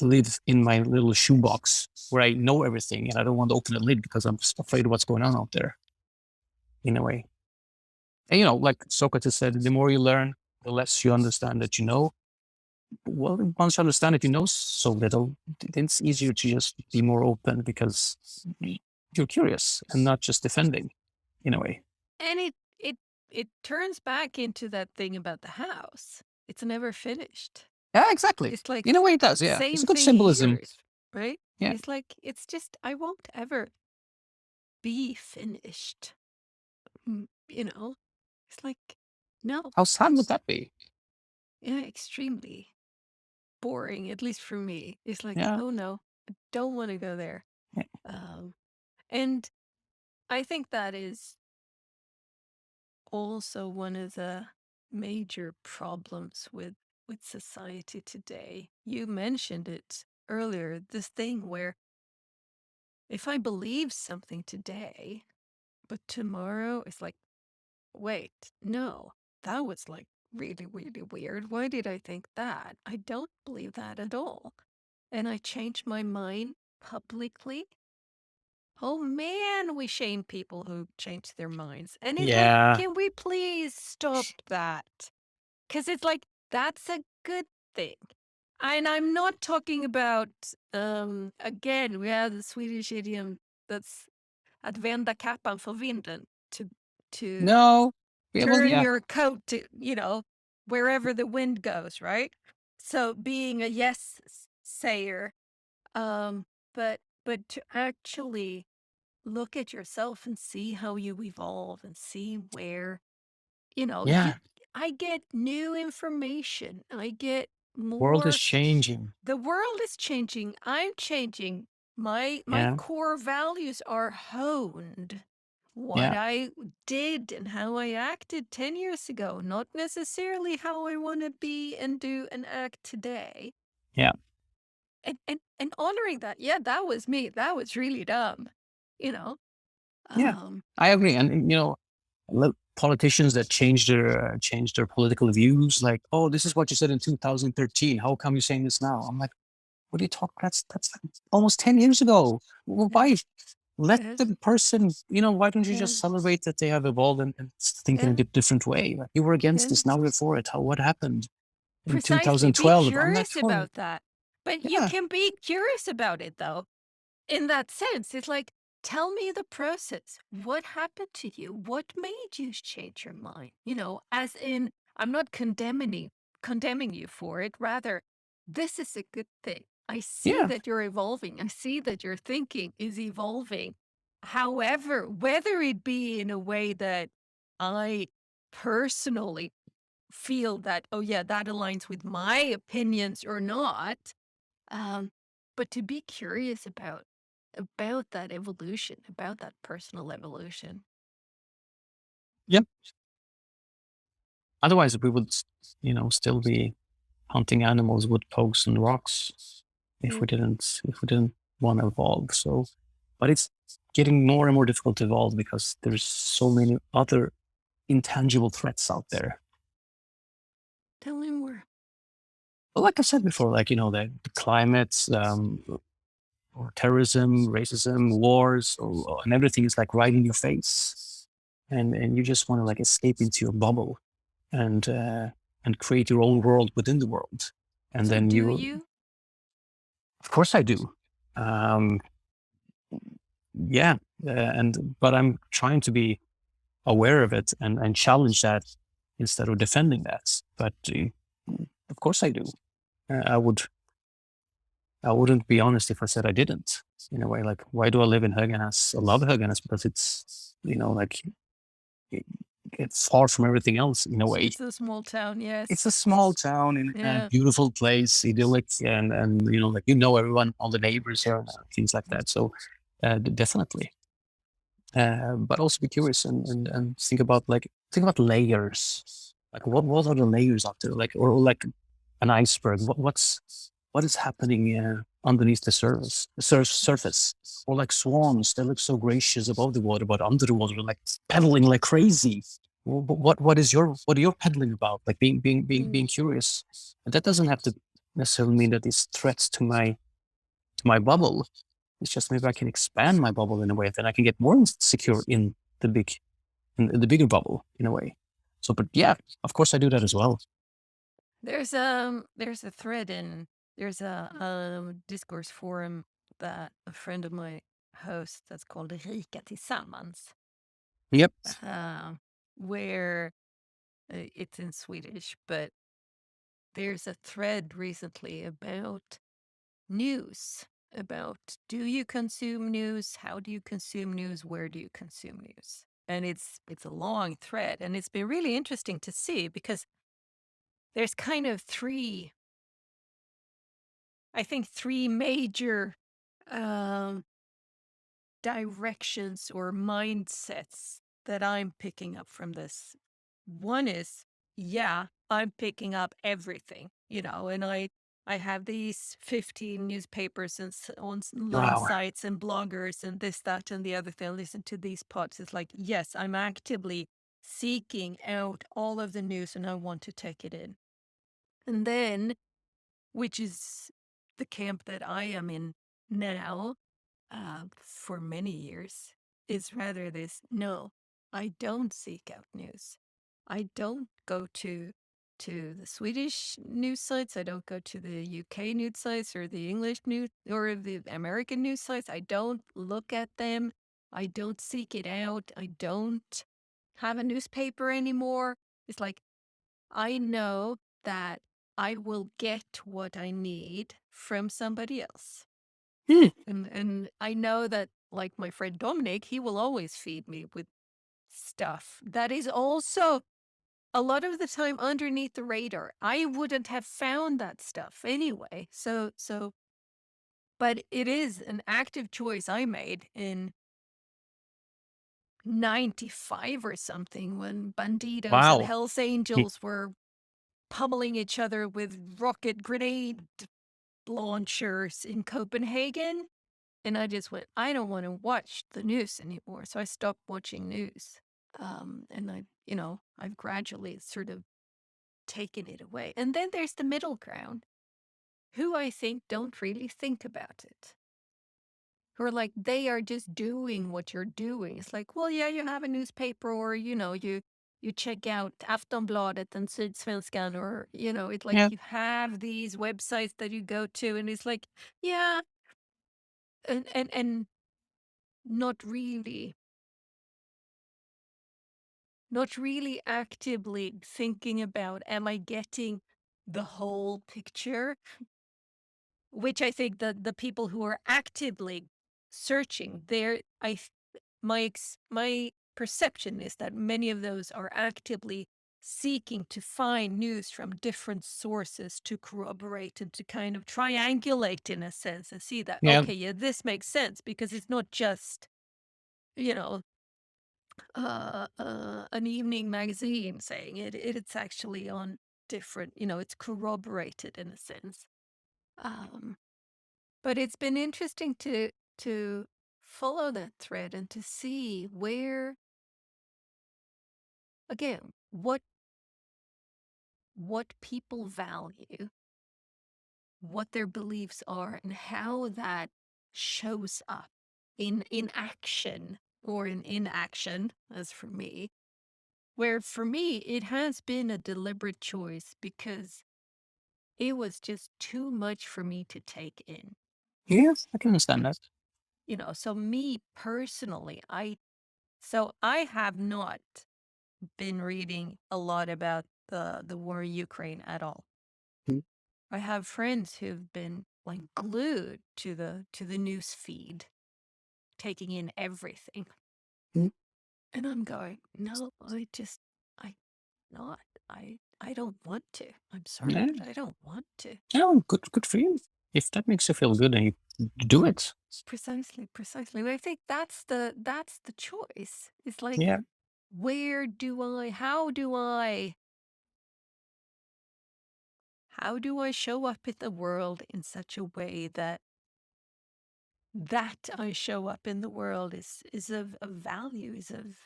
live in my little shoebox where I know everything and I don't want to open the lid because I'm afraid of what's going on out there in a way. And like Socrates said, the more you learn, the less you understand that you know. Well, once you understand that you know so little, it's easier to just be more open because you're curious and not just defending in a way. And it turns back into that thing about the house. It's never finished. Yeah, exactly. It's like In a way, it does. Yeah, it's a same good thing symbolism. here, right? Yeah. It's like it's just I won't ever be finished. It's like no, How sad would that be? yeah, extremely boring. At least for me, it's like Yeah. oh no, I don't want to go there. Yeah. And I think that is also one of the major problems with society today. You mentioned it earlier, this thing where if I believe something today, but tomorrow it's like, wait, no, that was like really, really weird. Why did I think that? I don't believe that at all. And I changed my mind publicly. Oh man, we shame people who change their minds. And it's like, Yeah. can we please stop that? Because it's like, that's a good thing. And I'm not talking about, again, we have the Swedish idiom that's att vända kappan för vinden, to No. Yeah. Well. turn Yeah. your coat to, wherever the wind goes, right? So being a yes sayer, um, but to actually look at yourself and see how you evolve and see where you Yeah. I get new information. I get World is more. changing. The world is changing. I'm changing. My Yeah. core values are honed. What Yeah. I did and how I acted 10 years ago, not necessarily how I want to be and do and act today. Yeah. And honoring that. Yeah, that was me. That was really dumb. You know. Yeah. Um I agree. And politicians that change their political views, like, oh, this is what you said in 2013. How come you're saying this now? I'm like, what are you talking? That's like almost 10 years ago. Well, yeah, why let yes, the person? Why don't you just yes, celebrate that they have evolved and think in a yeah, different way? Like, you were against this, yes. now you're for it. What happened in Precisely. Be 2012? I'm not curious for it. about that. But you Yeah. can be curious about it, though, in that sense. It's like, tell me the process. What happened to you? What made you change your mind? As in, I'm not condemning you for it. Rather, this is a good thing. I see Yeah. that you're evolving. I see that your thinking is evolving. However, whether it be in a way that I personally feel that, oh yeah, that aligns with my opinions or not. Um, but to be curious about that evolution, about that personal evolution. Yeah. Otherwise, we would, still be hunting animals with pokes and rocks if Yeah. we didn't want to evolve. So, but it's getting more and more difficult to evolve because there's so many other intangible threats out there. Tell me more. But like I said before, like the climate, or terrorism, racism, wars, and everything is like right in your face, and you just want to like escape into your bubble and create your own world within the world, and So then do you, you? of course, I do. Um, yeah, but I'm trying to be aware of it and challenge that instead of defending that. But of course, I do. I would I wouldn't be honest if I said I didn't. In a way, like, why do I live in Höganäs? I love Höganäs because it's, like, it, it's far from everything else in a way. It's a small town, It's yes. a small town in a Yeah. beautiful place, idyllic, and like everyone, all the neighbors here, and things like that. So definitely, but also be curious and think about layers. Like what are the layers out there? Like or like an iceberg. What is happening underneath the surface? Or like swans, they look so gracious above the water, but under the water, like pedaling like crazy. What are your pedaling about? Like being curious. And that doesn't have to necessarily mean that it's threats to my bubble. It's just maybe I can expand my bubble in a way that I can get more secure in the the bigger bubble in a way. So, but yeah, of course I do that as well. There's a thread in there's a discourse forum that a friend of mine hosts that's called Rika Tillsammans, Yep. uh, where it's in Swedish, but there's a thread recently about news, about do you consume news, how do you consume news, where do you consume news, and it's a long thread, and it's been really interesting to see because there's kind of three major um, directions or mindsets that I'm picking up from this. One is, yeah, I'm picking up everything, and I have these 15 newspapers and online Wow. sites and bloggers and this, that, and the other thing. Listen to these pods. It's like, yes, I'm actively seeking out all of the news and I want to take it in. And then, which is the camp that I am in now, for many years, is rather this: no, I don't seek out news. I don't go to the Swedish news sites. I don't go to the UK news sites or the English news or the American news sites. I don't look at them. I don't seek it out. I don't have a newspaper anymore. It's like I know that I will get what I need from somebody else. Hmm. And I know that, like my friend Dominic, he will always feed me with stuff that is also a lot of the time underneath the radar. I wouldn't have found that stuff anyway. But it is an active choice I made in 95 or something when bandidos and Wow. Hells Hmm. Angels were pummeling each other with rocket grenade launchers in Copenhagen. And I just went, I don't want to watch the news anymore. So I stopped watching news. And I've gradually sort of taken it away. And then there's the middle ground, who I think don't really think about it. Who are like, they are just doing what you're doing. It's like, well, yeah, you have a newspaper, or, you check out Aftonbladet and Sydsvenskan, or, it's like Yeah. you have these websites that you go to, and it's like, yeah, and not really actively thinking about, am I getting the whole picture? Which I think that the people who are actively searching there, my perception is that many of those are actively seeking to find news from different sources to corroborate and to kind of triangulate in a sense and see that, Yeah. okay, yeah, this makes sense because it's not just, you know, an evening magazine saying it. It's actually on different, it's corroborated in a sense. Um, but it's been interesting to follow that thread and to see where, again, what people value, what their beliefs are, and how that shows up in action or in inaction, as for me, where for me it has been a deliberate choice because it was just too much for me to take in. Yes, I can understand that. So me personally, I have not been reading a lot about the war in Ukraine at all. Mm, I have friends who've been like glued to the news feed, taking in everything. mm, And I'm going, no, I not. I don't want to. I'm sorry, yeah, but I don't want to. yeah, good for you. If that makes you feel good, then you do it. Precisely, precisely. I think that's the choice. It's like, Yeah, how do I show up in the world in such a way that I show up in the world is of value, is of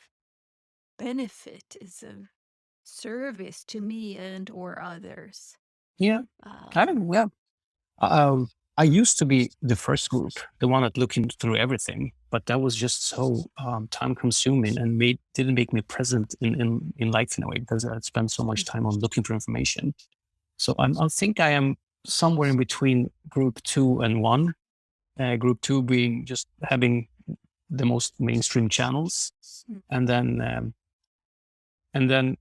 benefit, is of service to me and or others. yeah. I Um, don't. Yeah. Um, I used to be the first group, the one that looking through everything, but that was just so time consuming and didn't make me present in life in a way because I spent so much time on looking for information. So I think I am somewhere in between group two and one. Group two being just having the most mainstream channels, mm, and then and then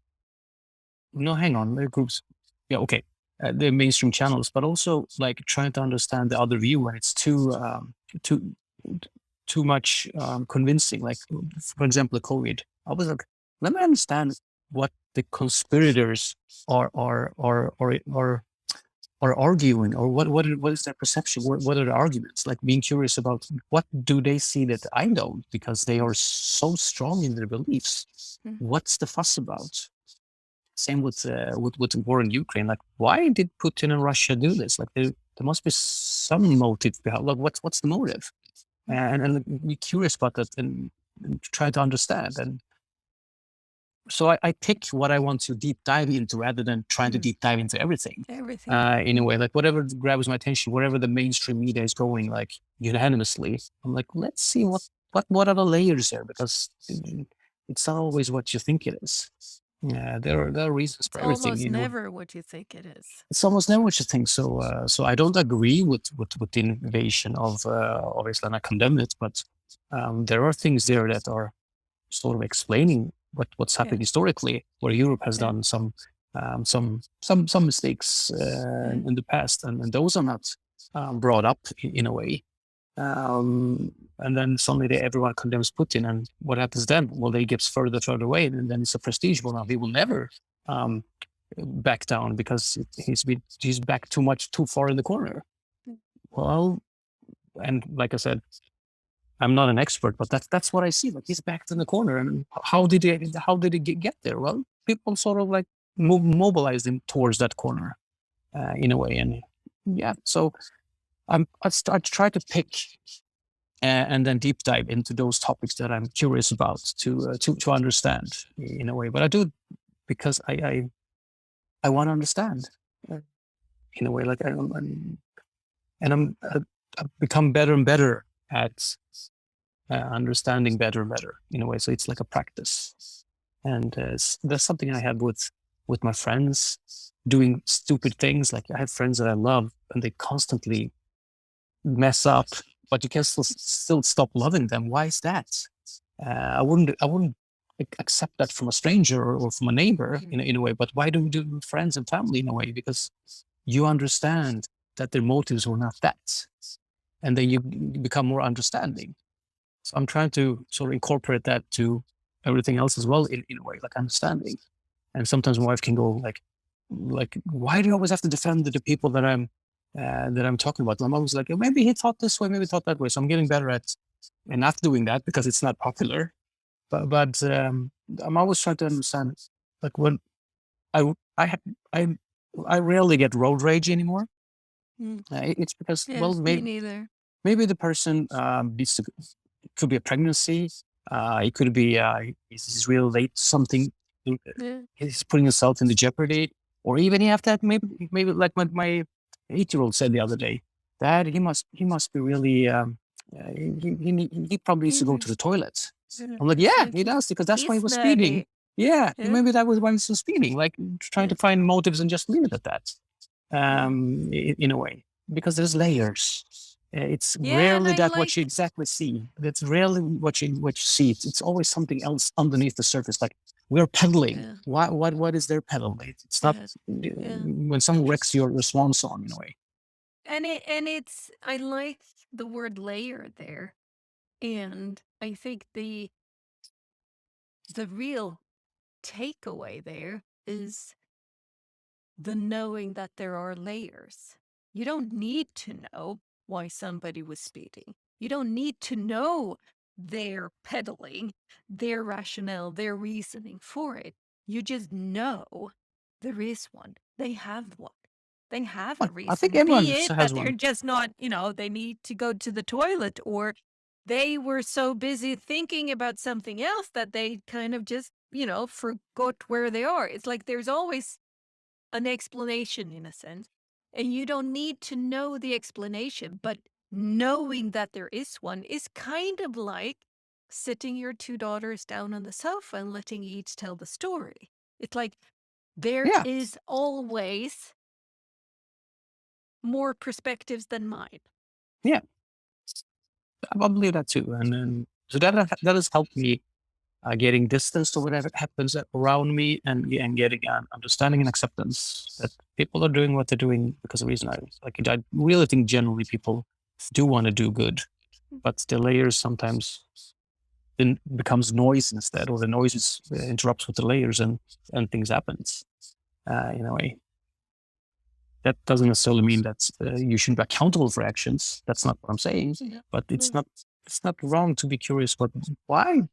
no, hang on, the groups, yeah, okay, the mainstream channels, but also like trying to understand the other view when it's too too much convincing. Like for example, the COVID. I was like, let me understand what the conspirators are arguing, or what is their perception? What are the arguments? Like being curious about what do they see that I don't, because they are so strong in their beliefs. mm, What's the fuss about? Same with the war in Ukraine. Like, why did Putin and Russia do this? Like, there must be some motive behind. Like, what's the motive? mm, And be curious about that and try to understand. And so I pick what I want to deep dive into rather than trying to mm. deep dive into everything. Everything. In a Mm, way, like whatever grabs my attention, wherever the mainstream media is going, like unanimously, I'm like, let's see what are the layers there, because it's not always what you think it is. Yeah, there are reasons it's for everything. almost never what you think it is. It's almost never what you think. So I don't agree with the invasion of Islam. I condemn it, but there are things there that are sort of explaining what's Yeah, happened historically, where Europe has yeah, done some mistakes yeah. in the past, and those are not brought up in a way. And then suddenly everyone condemns Putin, and what happens then? Well, he gets further away, and then it's a prestige. Well, now he will never um, back down because he's back too far in the corner. Mm, Well, and like I said, I'm not an expert, but that's what I see. Like he's backed in the corner, and how did he get there? Well, people sort of like mobilized him towards that corner in a way, and yeah. So I try to pick and then deep dive into those topics that I'm curious about to understand in a way. But I do it because I want to understand in a way. Like I've become better and better at understanding better and better in a way. So it's like a practice, and that's something I have with my friends doing stupid things. Like I have friends that I love, and they constantly mess up, but you can still stop loving them. Why is that? I wouldn't accept that from a stranger or from a neighbor in a way. But why do we do it with friends and family in a way? Because you understand that their motives were not that, and then you become more understanding. So I'm trying to sort of incorporate that to everything else as well in a way, like understanding. And sometimes my wife can go like, why do you always have to defend the people that I'm talking about? I'm always like, "Oh, maybe he thought this way, maybe he thought that way." So I'm getting better at and not doing that because it's not popular. But I'm always trying to understand, like when I have I I rarely get road rage anymore. mm. It's because well, Yes, me maybe the person it could be a pregnancy. It could be he's real late to something. neither. He's putting himself into jeopardy, or even he have that maybe like my 8-year-old said the other day, Dad, he must be really he probably needs to go to the toilet. I'm like, It's yeah, like he does, because that's why he he's was speeding. nerdy. Yeah, Yeah, maybe that was why he was speeding, like trying yeah, to find motives and just leave it at that. yeah. In a way, because there's layers. It's Yeah, and rarely I that what you like exactly see. It's rarely what you see. It's always something else underneath the surface. Like we're pedaling. yeah, What is their pedal? It's not yeah, yeah. when someone wrecks your swan song in a way. And it's I like the word layer there. And I think the real takeaway there is the knowing that there are layers. You don't need to know why somebody was speeding. You don't need to know their pedaling, their rationale, their reasoning for it. You just know there is one. They have one. They have a I think reason, everyone be it has that they're one. just not, they need to go to the toilet, or they were so busy thinking about something else that they kind of just, forgot where they are. It's like there's always an explanation in a sense. And you don't need to know the explanation, but knowing that there is one is kind of like sitting your two daughters down on the sofa and letting each tell the story. It's like there Yeah, is always more perspectives than mine. yeah, I believe that too. And then so that has helped me getting distance to whatever happens around me, and getting an understanding and acceptance that people are doing what they're doing because of the reason I really think generally people do want to do good, but the layers sometimes then becomes noise instead, or the noise interrupts with the layers, and things happens in a way. That doesn't necessarily mean that you should be accountable for actions. That's not what I'm saying. Yeah. But Yeah. it's not wrong to be curious. But why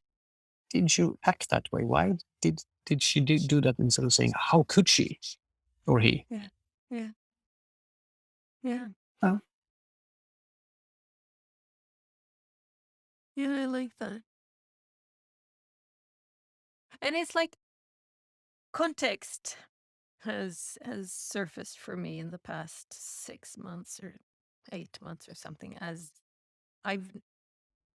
did you act that way? Why did she do that, instead of saying how could she or he? Yeah. Yeah. Yeah. Oh, Yeah. I like that. And it's like context has surfaced for me in the past 6 months or 8 months or something, as I've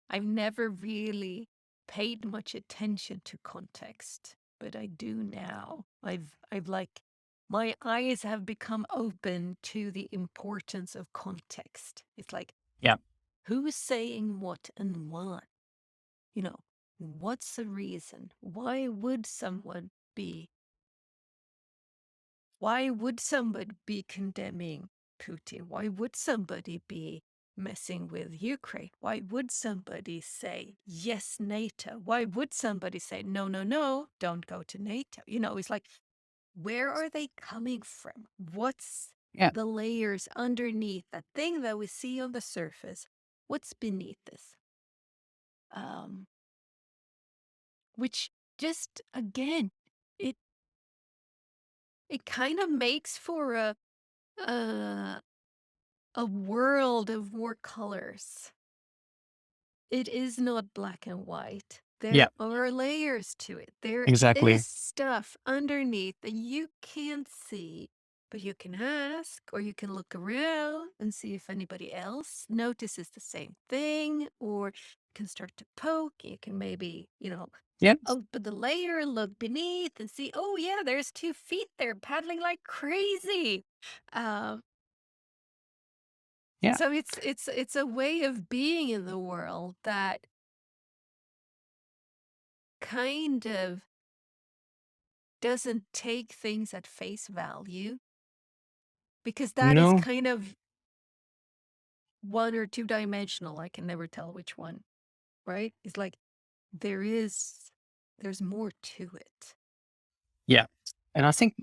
I've never really paid much attention to context, but I do now. I've like my eyes have become open to the importance of context. It's like yeah, who's saying what and why? You know, what's the reason? Why would somebody be condemning Putin? Why would somebody be messing with Ukraine? Why would somebody say, yes, NATO? Why would somebody say, no, no, no, don't go to NATO? It's like, where are they coming from? What's yeah. the layers underneath that thing that we see on the surface? What's beneath this? Which just, again, it it kind of makes for a a world of more colors. It is not black and white. Yeah, There are layers to it. There exactly. is stuff underneath that you can't see, but you can ask, or you can look around and see if anybody else notices the same thing, or you can start to poke. You can maybe, Yeah, open the layer and look beneath and see, oh yeah, there's 2 feet there paddling like crazy. Um, yeah. So it's a way of being in the world that kind of doesn't take things at face value, because that is No, kind of one or two dimensional. I can never tell which one, right? It's like there's more to it. yeah. And I think,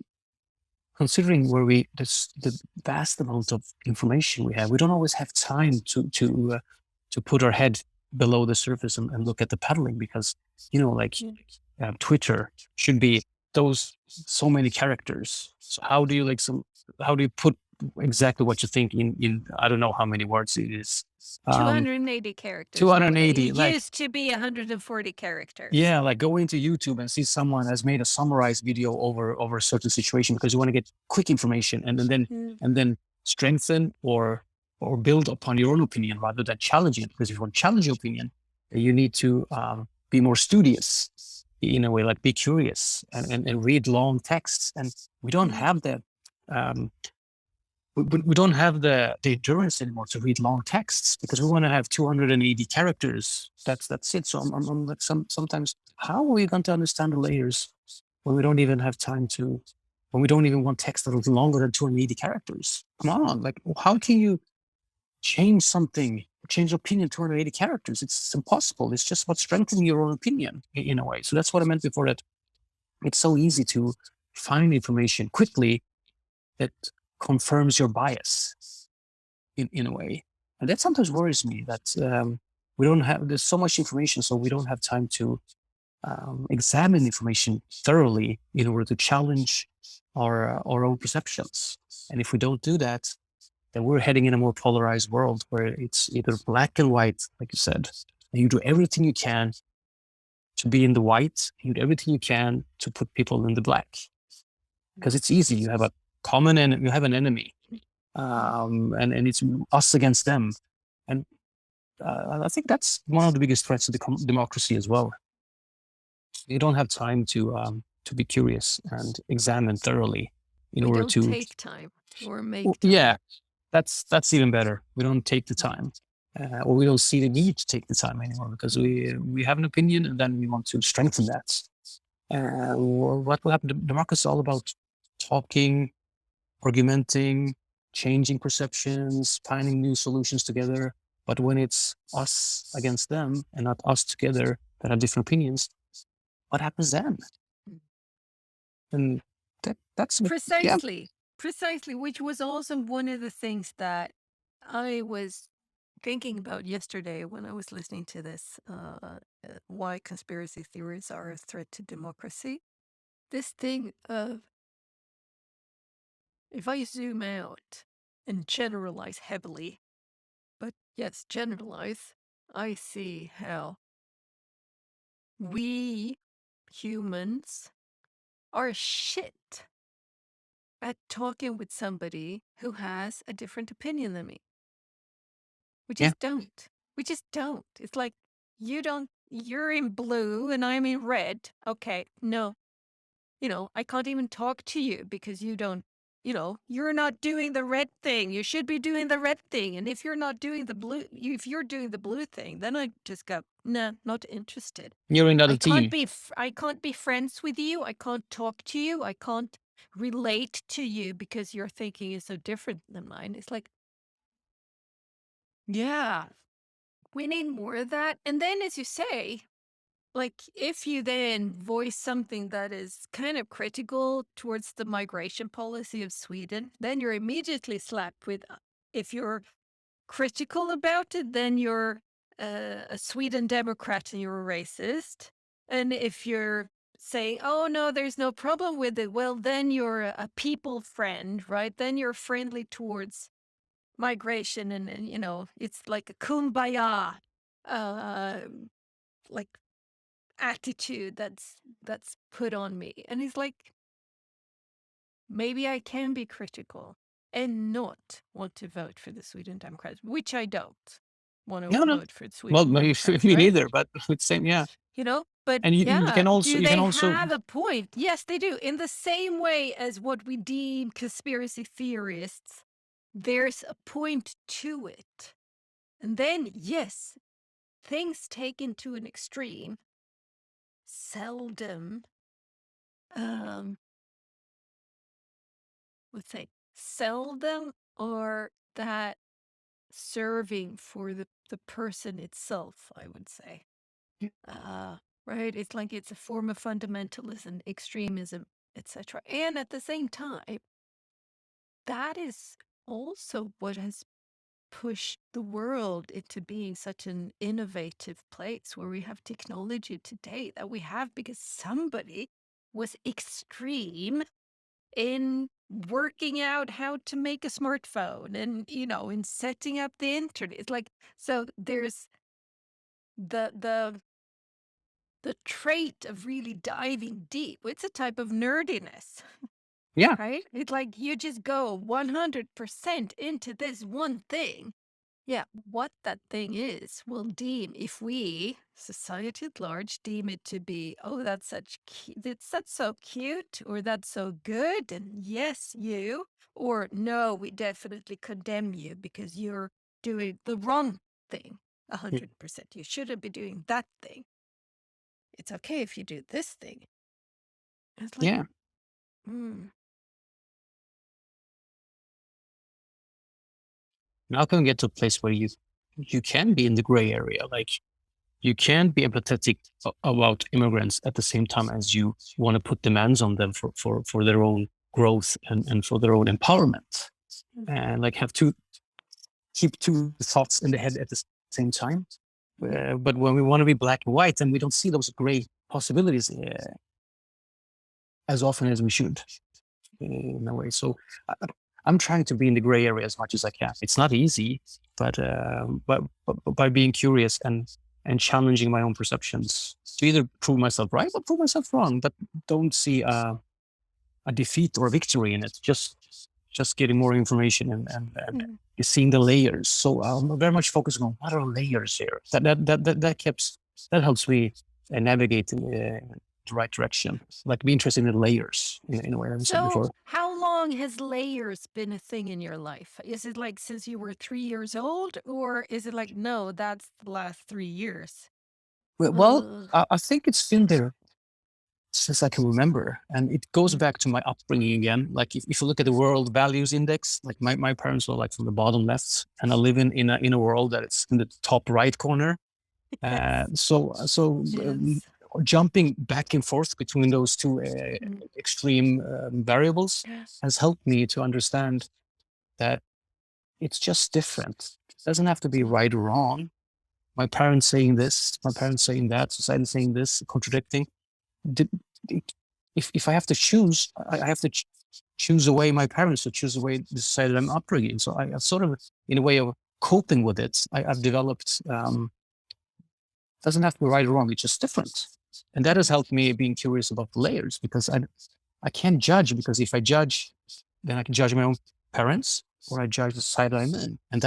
considering where the vast amount of information we have, we don't always have time to put our head below the surface, and look at the paddling, because like Yeah. Twitter should be those so many characters. So how do you put exactly what you think in I don't know how many words it is. Um, 280 characters nowadays. 280, It like, used to be 140 characters. yeah, like go into YouTube and see someone has made a summarized video over a certain situation, because you want to get quick information, and then Yeah. and then strengthen or or build upon your own opinion rather than challenging it. Because if you want to challenge your opinion, you need to be more studious in a way, like be curious and read long texts. And we don't Mm. have that. Um, we don't have the endurance anymore to read long texts because we want to have 280 characters. That's it. So I'm like sometimes, how are we going to understand the layers when we don't even have time to, when we don't even want text that is longer than 280 characters? Come on, like how can you change something, change opinion 280 characters? It's impossible. It's just about strengthening your own opinion in a way. So that's what I meant before, that it's so easy to find information quickly that confirms your bias in a way. And that sometimes worries me that we don't have, there's so much information, so we don't have time to examine information thoroughly in order to challenge our own perceptions. And if we don't do that, then we're heading in a more polarized world where it's either black and white, like you said, and you do everything you can to be in the white, you do everything you can to put people in the black. Because it's easy. You have a common and you have an enemy, and it's us against them. And I think that's one of the biggest threats to the democracy as well. You don't have time to be curious and examine thoroughly in We order don't to. take time or make time. Yeah, that's even better. We don't take the time, or we don't see the need to take the time anymore because we have an opinion and then we want to strengthen that. What will happen? Democracy is all about talking, argumenting, changing perceptions, finding new solutions together. But when it's us against them and not us together that have different opinions, what happens then? Mm. And that's yeah, Precisely. Precisely, which was also one of the things that I was thinking about yesterday when I was listening to this why conspiracy theories are a threat to democracy. This thing of if I zoom out and generalize heavily, but yes, generalize, I see how we humans are shit at talking with somebody who has a different opinion than me. We yeah. just don't. We just don't. It's like, you don't, you're in blue and I'm in red. Okay, no, I can't even talk to you because you don't, you're not doing the red thing. You should be doing the red thing. And if you're not doing the blue, if you're doing the blue thing, then I just go, nah, not interested. You're in another team. I can't be friends with you. I can't talk to you. I can't relate to you because your thinking is so different than mine. It's like, yeah, we need more of that. And then, as you say, like if you then voice something that is kind of critical towards the migration policy of Sweden, then you're immediately slapped with, if you're critical about it, then you're a Sweden Democrat and you're a racist. And if you're saying, oh no, there's no problem with it, well, then you're a people friend, right? Then you're friendly towards migration and it's like a kumbaya uh like attitude that's put on me. And he's like, maybe I can be critical and not want to vote for the Sweden Democrats, which I don't want to No, no. vote for the Well, Sweden maybe Democrats, me right? neither, but it's same, yeah. But And you yeah, can also do you can they also have a point? Yes, they do. In the same way as what we deem conspiracy theorists, there's a point to it. And then, yes, things taken to an extreme seldom, um, let's say, seldom are that serving for the person itself, I would say. Uh, right? It's like it's a form of fundamentalism, extremism, etc. And at the same time, that is also what has pushed the world into being such an innovative place where we have technology today that we have because somebody was extreme in working out how to make a smartphone and in setting up the internet. It's like, so there's the trait of really diving deep. It's a type of nerdiness. Yeah. right? It's like you just go 100% into this one thing. Yeah, what that thing is will deem, if we, society at large, deem it to be, oh, that's so cute, or that's so good, and yes, you, or no, we definitely condemn you because you're doing the wrong thing. Yeah. 100%. You shouldn't be doing that thing. It's okay if you do this thing. It's like, Yeah. mm, Now can we get to a place where you can be in the gray area, like you can be empathetic about immigrants at the same time as you want to put demands on them for their own growth and for their own empowerment, mm, and like keep two thoughts in the head at the same time. mm, But when we want to be black and white, and we don't see those gray possibilities as often as we should, in a way. So I'm trying to be in the gray area as much as I can. It's not easy, but by being curious and challenging my own perceptions to either prove myself right or prove myself wrong, but don't see a defeat or a victory in it. Just getting more information and mm. seeing the layers. So I'm very much focusing on what are layers here. That helps me navigate in the right direction. Like be interested in the layers in a way, as I said So, before. how long has layers been a thing in your life? Is it like since you were 3 years old, or is it like, no, that's the last 3 years? Well, Ugh. I think it's been there since I can remember. And it goes Mm. back to my upbringing again. Like if you look at the World Values Index, like my parents were like from the bottom left, and I live in a world that is in the top right corner. Yes. So Yes. jumping back and forth between those two Mm. extreme variables Yeah. has helped me to understand that it's just different. It doesn't have to be Mm. right or wrong. My parents saying this, my parents saying that, society saying this, contradicting. Did, if I have to choose, I have to choose away my parents or choose away the society that I'm upbringing. So I sort of, in a way of coping with it, I've developed. Doesn't have to be right or wrong. It's just different, and that has Mm. helped me being curious about the layers because I can't judge because if I judge, then I can judge my own parents or I judge the society I'm in, and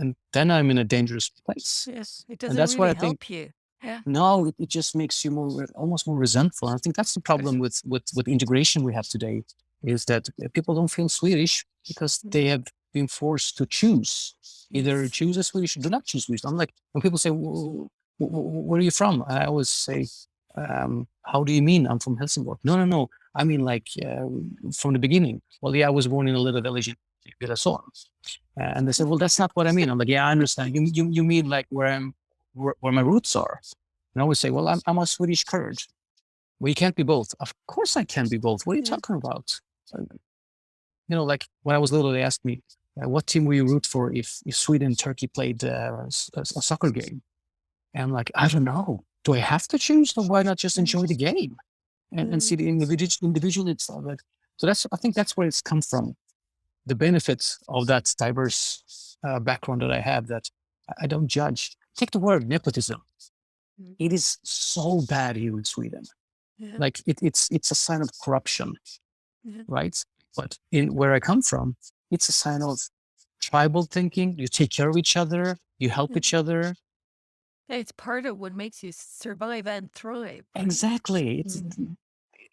and then I'm in a dangerous place. Yeah. It And doesn't that's what really I think. help you. Yeah. No, it just makes you almost more resentful. And I think that's the problem with integration we have today, is that people don't feel Swedish because Mm. they have been forced to choose, either Yes. choose a Swedish or do not choose Swedish. I'm like, when people say, where are you from? I always say, how do you mean? I'm from Helsingborg. No, no, no. I mean, like from the beginning. Well, yeah, I was born in a little village in Billesholm. And they said, well, that's not what I mean. I'm like, yeah, I understand. You mean like where my roots are. And I always say, well, I'm a Swedish Kurd. Well, you can't be both. Of course I can be both. What are you Yeah. talking about? Like when I was little, they asked me, what team will you root for if Sweden and Turkey played a soccer game? And I'm like, I don't know. Do I have to choose, or why not just Mm. enjoy the game and Mm. see the individual itself? Like, so I think that's where it's come from. The benefits of that diverse background that I have, that I don't judge. Take the word nepotism. Mm. It is so bad here in Sweden. Yeah. Like it's a sign of corruption, Yeah. right? But in where I come from, it's a sign of tribal thinking. You take care of each other, you help Yeah. each other. It's part of what makes you survive and thrive, right? Exactly. Mm.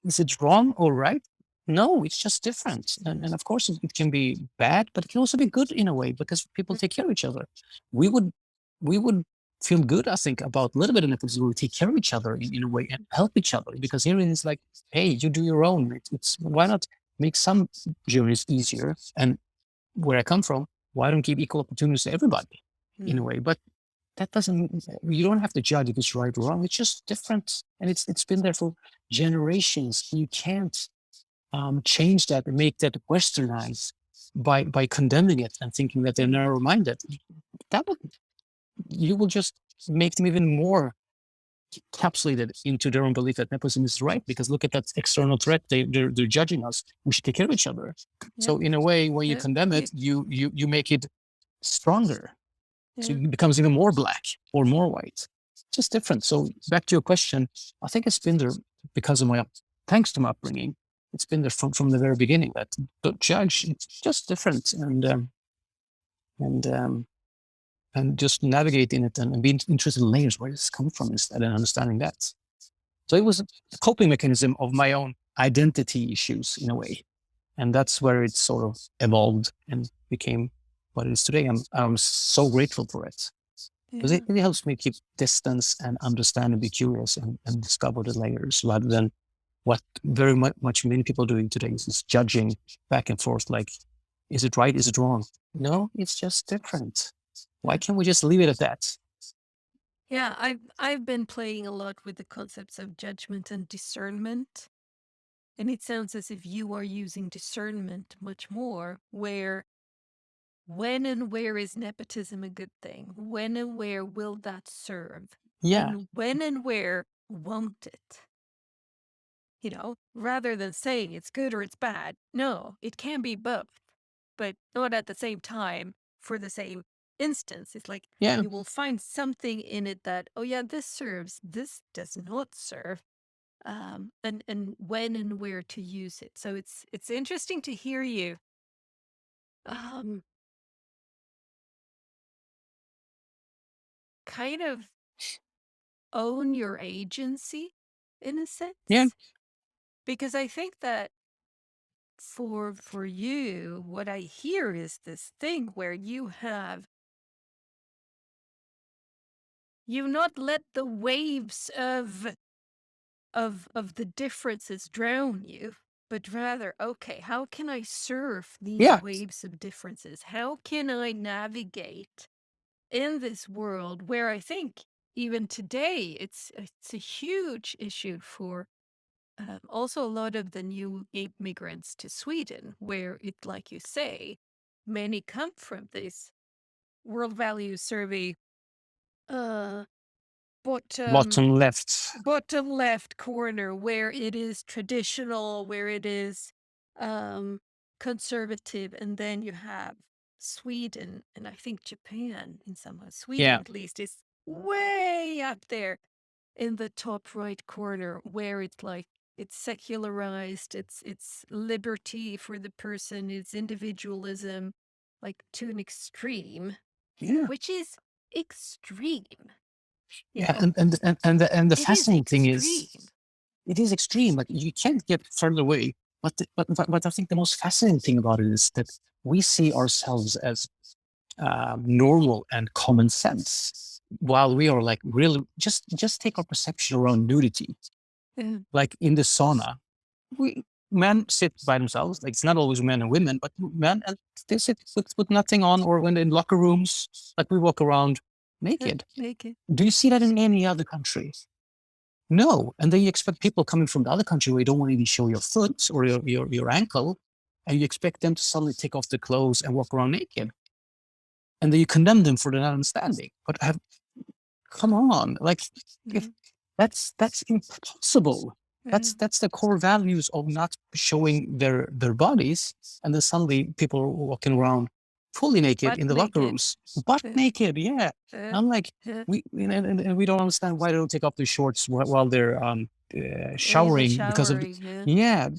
Is it wrong or right? No, it's just different. And Yes. of course, it can be bad, but it can also be good in a way because people Yeah. take care of each other. We would, we would feel good, I think, about a little bit of nepotism. We take care of each other in a way and help each other because here it is like, hey, you do your own. It's why not make some journeys easier? And where I come from, why don't give equal opportunities to everybody in a Mm. way? But that doesn't, you don't have to judge if it's right or wrong. It's just different. And it's been there for generations. You can't change that and make that westernized by condemning it and thinking that they're Mm. narrow-minded. That would, you will just make them even more capsulated into their own belief that nepotism is right, because look at that external threat. They're judging us. We should take care of each other. Yeah. So in a way, when you Yeah. condemn You, it, you make it stronger. So yeah. it becomes even more black or more white. Just different. So back to your question, I think it's been there because of thanks to my upbringing. it's been there from the very beginning that don't judge. It's just different, and and just navigate in it and be interested in layers where it's come from instead and understanding that. So it was a coping mechanism of my own identity issues in a way, and that's where it sort of evolved and became what it is today. I'm so grateful for it because Yeah. it helps me keep distance and understand and be curious and discover the layers rather than what very much many people are doing today is judging back and forth like, is it right? Is it wrong? No, it's just different. Why can't we just leave it at that? Yeah, I've been playing a lot with the concepts of judgment and discernment. And it sounds as if you are using discernment much more, where when and where is nepotism a good thing? When and where will that serve? Yeah, And when and where won't it? Rather than saying it's good or it's bad. No, it can be both, but not at the same time for the same instance. It's like yeah, you will find something in it that, oh yeah, this serves, this does not serve. And when and where to use it. So it's interesting to hear you um kind of own your agency in a yeah, sense, because I think that for you, what I hear is this thing where you not let the waves of the differences drown you, but rather, okay, how can I surf these yeah, waves of differences? How can I navigate in this world where I think even today it's a huge issue for also a lot of the new immigrants to Sweden, where it, like you say, many come from this world values survey, uh, bottom bottom left. bottom left corner, where it is traditional, where it is um, conservative, and then you have Sweden, and I think Japan in some way. Sweden, Yeah, at least, is way up there in the top right corner, where it's like it's secularized, it's liberty for the person, it's individualism, like to an extreme, yeah, which is extreme. You yeah. know, And the it is fascinating thing is, extreme. it is extreme. Like you can't get further away. But I think the most fascinating thing about it is that we see ourselves as normal and common sense, while we are like really just take our perception around nudity. Yeah, Like in the sauna, we men sit by themselves. Like it's not always men and women, but men and they sit with nothing on, or when in locker rooms, like we walk around yeah, naked. naked. Do you see that in any other country? No. And then you expect people coming from the other country where you don't want to even show your foot or your ankle, and you expect them to suddenly take off their clothes and walk around naked. And then you condemn them for the not understanding. But come on, like if Yeah, that's impossible. yeah. That's the core values of not showing their bodies, and then suddenly people are walking around fully naked Butt in the locker naked. rooms, butt Yeah, naked. Yeah, yeah, I'm like, yeah. and we don't understand why they don't take off their shorts while they're In the showering because of showering. Yeah, yeah,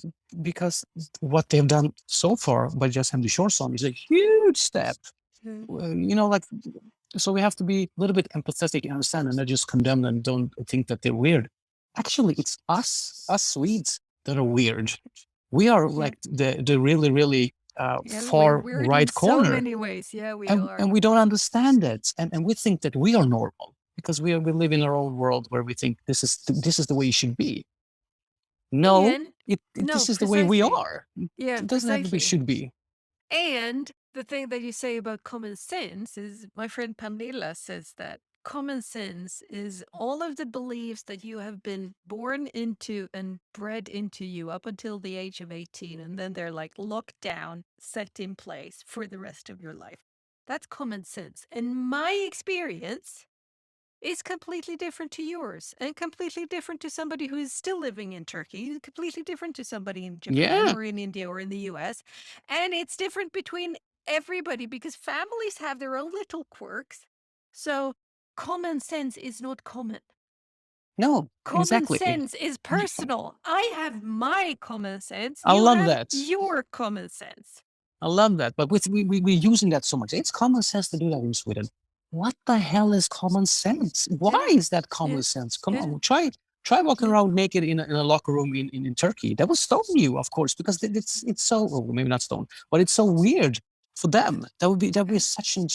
because what they've done so far by just having the shorts on is a huge step. yeah. Like, so we have to be a little bit empathetic and understand and not just condemn them and don't think that they're weird. Actually, it's us Swedes that are weird. We are Yeah. like the really, really Yeah, we're far weird in right so corner. many ways. Yeah, we And, are. and we don't understand it. And we think that we are normal because we live in our own world where we think this is the way it should be. No, And no, this is the way we precisely. are. Yeah, It doesn't have to be precisely. should be. And the thing that you say about common sense is my friend Pamela says that common sense is all of the beliefs that you have been born into and bred into you up until the age of 18. And then they're like locked down, set in place for the rest of your life. That's common sense. And my experience is completely different to yours and completely different to somebody who is still living in Turkey, completely different to somebody in Japan Yeah, or in India or in the US. And it's different between everybody because families have their own little quirks. So common sense is not common. No, Common exactly. sense is personal. I have my common sense. I You love have that. your common sense. I love that. But we're using that so much. It's common sense to do that in Sweden. What the hell is common sense? Why Yeah, is that yeah, common sense? Come yeah, on, try walking yeah, around naked in a locker room in Turkey. They will stone you, of course, because it's so, well, maybe not stone, but it's so weird for them. That would be such an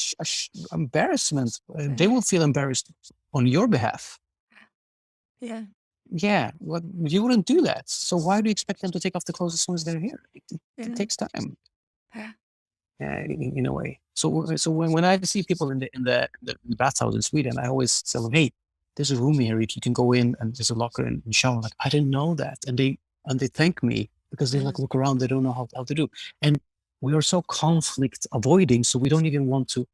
embarrassment. They yeah, will feel embarrassed on your behalf. yeah, Yeah, well, you wouldn't do that. So why do you expect them to take off the clothes as soon as they're here? It yeah, takes time, yeah, in a way. So when I see people in the bathhouse in Sweden, I always tell them, "Hey, there's a room here. If you can go in, and there's a locker and shower." Like, I didn't know that, and they thank me because they yeah, like look around. They don't know how to do, and we are so conflict avoiding, so we don't even want to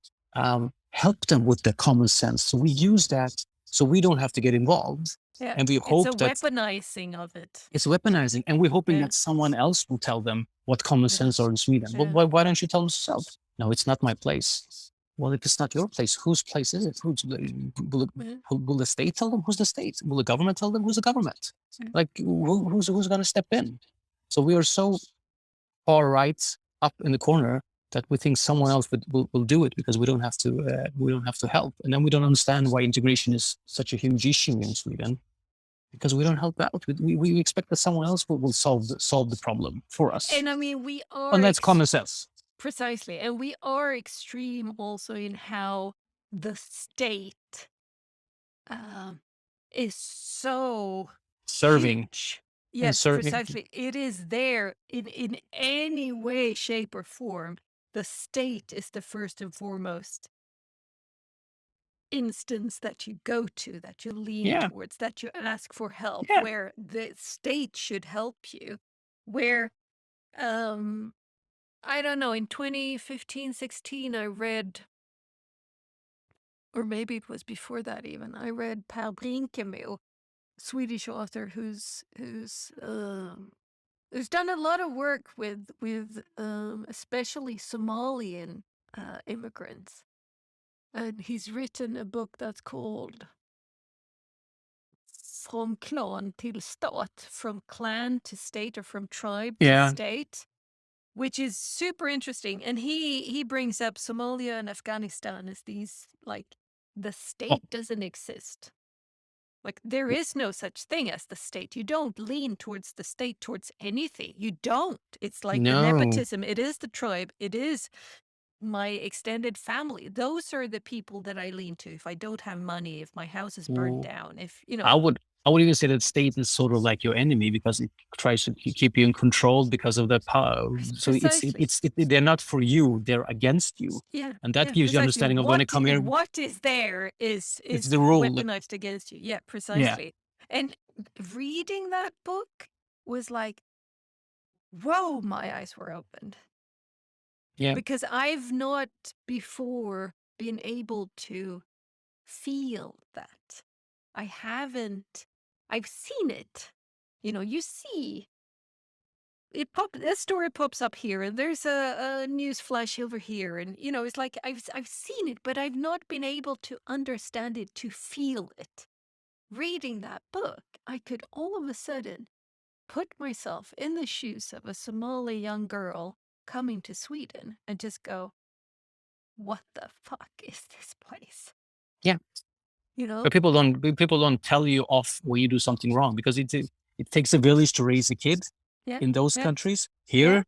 help them with their common sense. So we use that so we don't have to get involved, yeah. and we It's a hope that weaponizing of it. it's weaponizing, and we're hoping Yeah, that someone else will tell them what common yeah, sense are in Sweden. Well, yeah, why don't you tell them yourself? No, it's not my place. Well, if it's not your place, whose place is it? yeah, Will the state tell them? Who's the state? Will the government tell them? Who's the government? yeah. Like, who's going to step in? So we are so far right up in the corner that we think someone else will do it because we don't have to help, and then we don't understand why integration is such a huge issue in Sweden because we don't help out. We expect that someone else will solve the problem for us. And I mean, we And are that's common sense. precisely, and we are extreme also in how the state um, is so Serving huge. and Yes, serving. precisely. It is there in any way, shape, or form. The state is the first and foremost instance that you go to, that you lean Yeah, towards, that you ask for help, yeah, where the state should help you. Where, um, I don't know, in 2015, 16, I read, or maybe it was before that even, I read Per Brinkemo, Swedish author who's done a lot of work with especially Somalian immigrants, and he's written a book that's called "From Clan till Stat," from clan to state, or from tribe to yeah. state, which is super interesting. And he brings up Somalia and Afghanistan as these, like, the Oh, state doesn't exist. Like, there is no such thing as the state. You don't lean towards the state, towards anything. You don't. It's like the no. nepotism. It is the tribe. It is my extended family. Those are the people that I lean to if I don't have money, if my house is burned Mm. down, if, I would even say that state is sort of like your enemy because it tries to keep you in control because of the power. So precisely. they're not for you; they're against you, Yeah, and that yeah, gives you precisely. understanding of when they come here. What is there It's is the rule. weaponized against you. Yeah, Yeah, precisely. And reading that book was like, whoa, my eyes were opened. yeah. Because I've not before been able to feel that. I haven't. I've seen it. You see a story pops up here, and there's a news flash over here, and it's like I've seen it, but I've not been able to understand it, to feel it. Reading that book, I could all of a sudden put myself in the shoes of a Somali young girl coming to Sweden and just go, what the fuck is this place? Yeah. You know? But people don't tell you off when you do something wrong because it takes a village to raise a kid Yeah, in those yeah, countries. yeah, Here,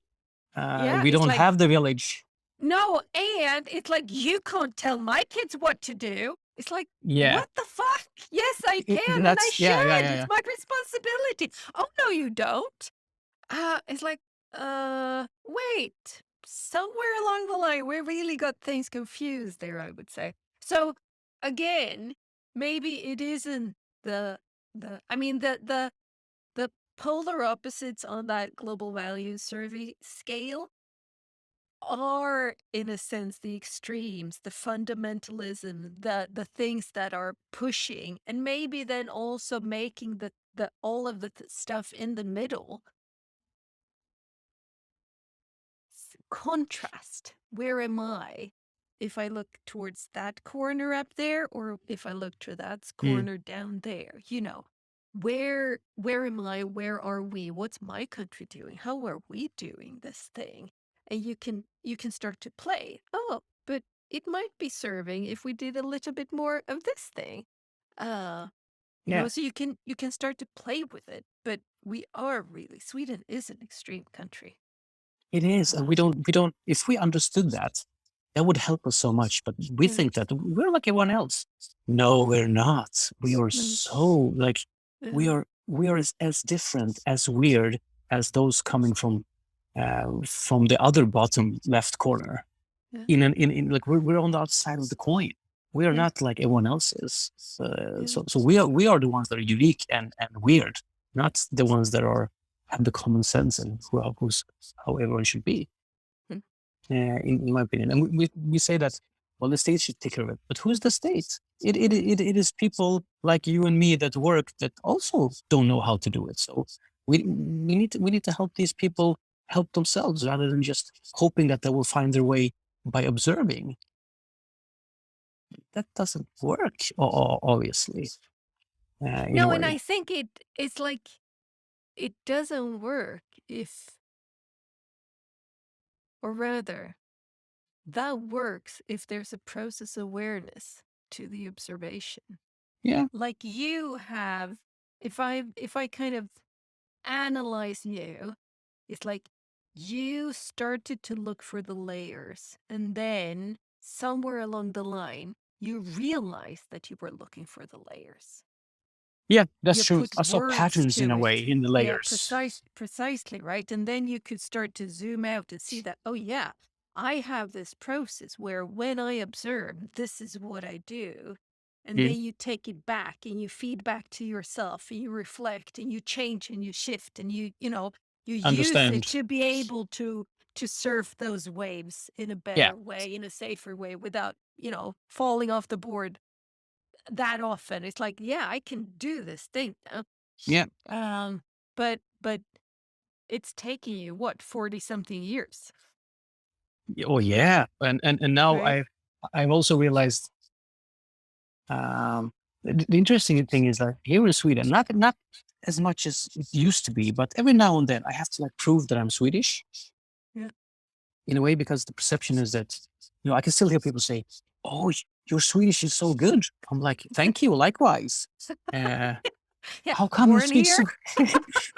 yeah. we It's don't like, have the village. no, and it's like, you can't tell my kids what to do. It's like, Yeah, what the fuck? Yes, I can, and I that's yeah, yeah, should. yeah, It's yeah. my responsibility. Oh, no, you don't. It's like, wait. Somewhere along the line, we really got things confused there, I would say. So again, maybe it isn't I mean, the polar opposites on that global values survey scale are, in a sense, the extremes, the fundamentalism, the things that are pushing, and maybe then also making the all of the stuff in the middle contrast. Where am I? if I look towards that corner up there, or if I look to that Mm. corner down there, you know, where am I? Where are we? What's my country doing? How are we doing this thing? And you can start to play. Oh, but it might be serving if we did a little bit more of this thing. Uh, Yeah, so you can start to play with it. But we are really Sweden is an extreme country. it is, and Uh, we don't. If we understood that, that would help us so much. But we yeah, think that we're like everyone else. No, we're not. We are mm, so like uh, we are as different, as weird as those coming from the other bottom left corner. yeah, In like we're on the outside of the coin. We are yeah, not like everyone else is. yeah. So we are the ones that are unique and weird, not the ones that are have the common sense and who's how everyone should be. Mm. In my opinion, and we say that well the state should take care of it, but who's the state? It is people like you and me that work that also don't know how to do it. So we need to help these people help themselves rather than just hoping that they will find their way by observing. That doesn't work, obviously. In a No, and way. I think it's like it doesn't work if, or rather, that works if there's a process awareness to the observation. Yeah, Like you have, if I kind of analyze you, it's like you started to look for the layers, and then somewhere along the line, you realized that you were looking for the layers. yeah, that's You true. put I saw words patterns in to a way it. in the Yeah, layers. precisely, right? And then you could start to zoom out and see that, oh yeah, I have this process where when I observe, this is what I do. And Mm, then you take it back and you feed back to yourself and you reflect and you change and you shift and you use it understand. to be able to surf those waves in a Yeah, better way, in a safer way, without, falling off the board that often. It's like, yeah, I can do this thing now. yeah. But it's taking you what, 40 something years, Oh yeah, and now right? I've also realized the interesting thing is that here in Sweden, not as much as it used to be, but every now and then I have to like prove that I'm Swedish Yeah. in a way because the perception is that I can still hear people say, "Oh, your Swedish is so good." I'm like, "Thank you, likewise." Uh, Yeah. how come you Born speak here. so?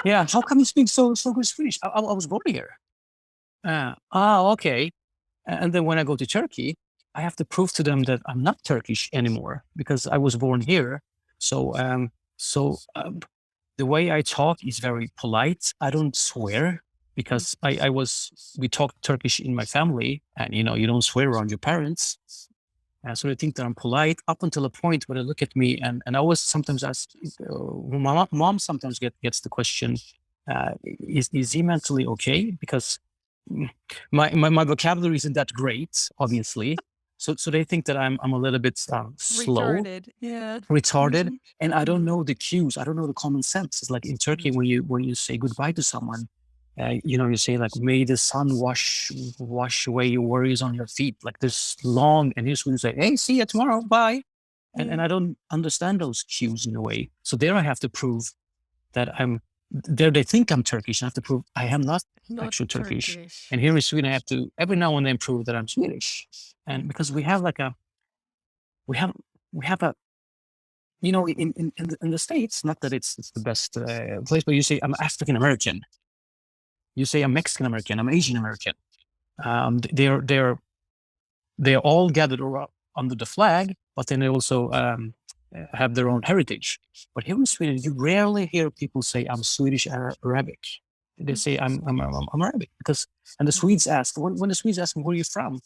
Yeah, how come you speak so good Swedish? I was born here. Okay. And then when I go to Turkey, I have to prove to them that I'm not Turkish anymore because I was born here. So, the way I talk is very polite. I don't swear Mm, because we talk Turkish in my family, and you don't swear around your parents. So they think that I'm polite up until a point where they look at me, and I always sometimes ask, my mom sometimes gets the question, is he mentally okay? Because mm, my vocabulary isn't that great, obviously. So they think that I'm a little bit slow, retarded. Yeah. retarded, Hmm. and I don't Hmm. know the cues. I don't know the common sense. It's like in Turkey when you say goodbye to someone, you say like, "May the sun wash away your worries on your feet." Like this long, and here's when you say, "Hey, see you tomorrow, bye." And Yeah. I don't understand those cues in a way. So there I have to prove that I'm. There they think I'm Turkish. I have to prove I am not Not actually Turkish. Turkish. And here in Sweden, I have to every now and then prove that I'm Swedish. Yeah. And because we have like a we have we have a in the States, not that it's the best place, but you say I'm African American, you say I'm Mexican American, I'm Asian American. They're all gathered under the flag, but then they also have their own heritage. But here in Sweden, you rarely hear people say I'm Swedish or Arabic. They Mm, say I'm Arabic because, and the mm, Swedes ask when the Swedes ask me where are you from,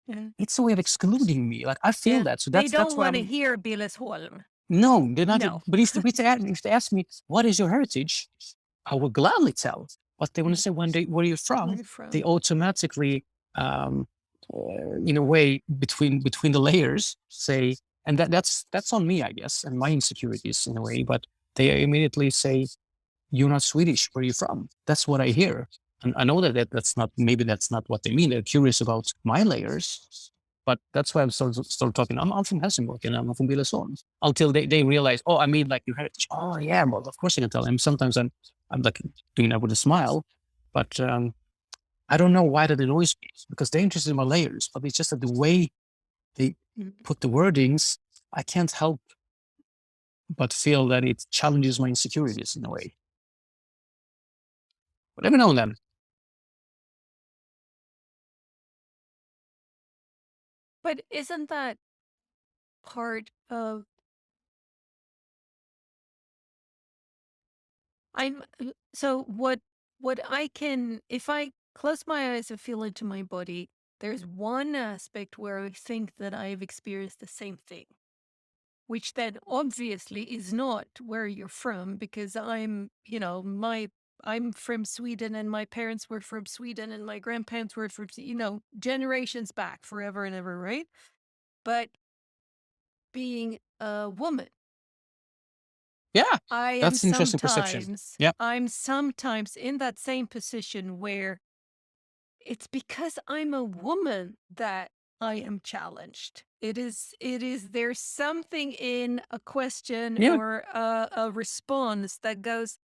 yeah. it's a way of excluding me. Like I feel Yeah. that, so They that's don't why want to I'm. hear Billesholm. No, they're not. No. But if they ask me what is your heritage, I will gladly tell. But they want to say where are you Where from, you they from? automatically, in a way, between the layers, say, and that's on me, I guess, and my insecurities in a way. But they immediately say, "You're not Swedish. Where are you from?" That's what I hear, and I know that that's not maybe that's not what they mean. They're curious about my layers, But that's why I'm started talking. I'm from Helsingborg and I'm from Billesholm. Until they realize, oh, I mean, like your heritage. Oh yeah, well, of course I can tell them. Sometimes I'm like doing that with a smile, but I don't know why that annoys me, because they're interested in my layers, but it's just that the way they Mm. put the wordings, I can't help but feel that it challenges my insecurities in a way. But every now and then, But isn't that part of so what I can, if I close my eyes and feel into my body, there's one aspect where I think that I've experienced the same thing, which then obviously is not where you're from, because I'm from Sweden and my parents were from Sweden and my grandparents were from, generations back, forever and ever, right? But being a woman, yeah, I am that's an interesting perception. sometimes, Yeah, I'm sometimes in that same position where it's because I'm a woman that I am challenged. There's something in a question yeah, or a response that goes,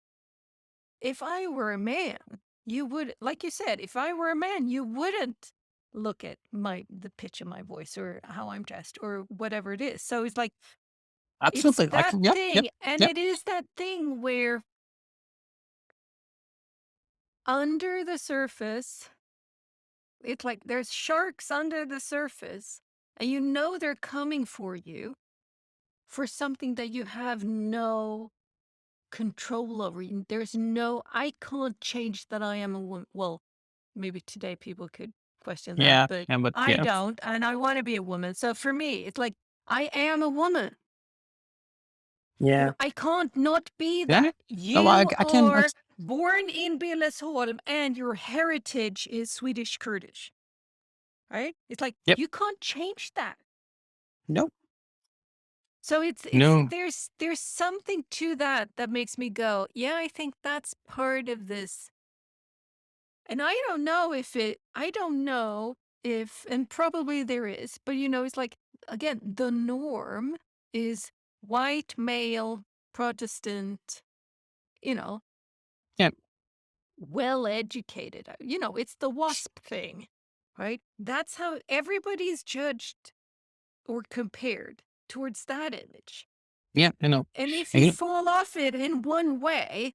if I were a man, you would, like you said, if I were a man, you wouldn't look at the pitch of my voice or how I'm dressed or whatever it is. So it's like, it's absolutely. I that can. Yep, yep, thing. And yep. it is that thing where under the surface, it's like there's sharks under the surface, and they're coming for you for something that you have no control over. I can't change that I am a woman. Well, maybe today people could question that, Yeah, but yeah, but I yeah, don't, and I want to be a woman. So for me, it's like I am a woman. yeah, I can't not be yeah. that. No, You I can. are born in Billesholm and your heritage is Swedish Kurdish. Right? It's like Yep. you can't change that. No, So it's no. there's something to that that makes me go, yeah, I think that's part of this. And I don't know if, and probably there is, but it's like, again, the norm is white male Protestant, you know, Yeah, well educated. It's the WASP thing, right? That's how everybody's judged or compared towards that image. yeah. I know. And if And you you know, fall off it in one way,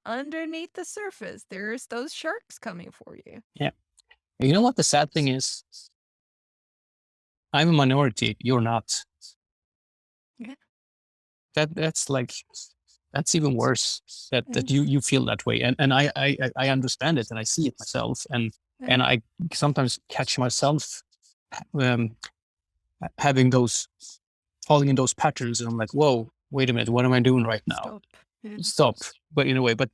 underneath the surface, there's those sharks coming for you. yeah. And you know what the sad thing is? I'm a minority. You're not. Yeah. That's like that's even worse. That Mm, you feel that way, and I understand it, and I see it myself, mm. and I sometimes catch myself um, having those falling in those patterns, and I'm like, whoa, wait a minute, what am I doing right now? Stop. Yeah. Stop. But in a way, but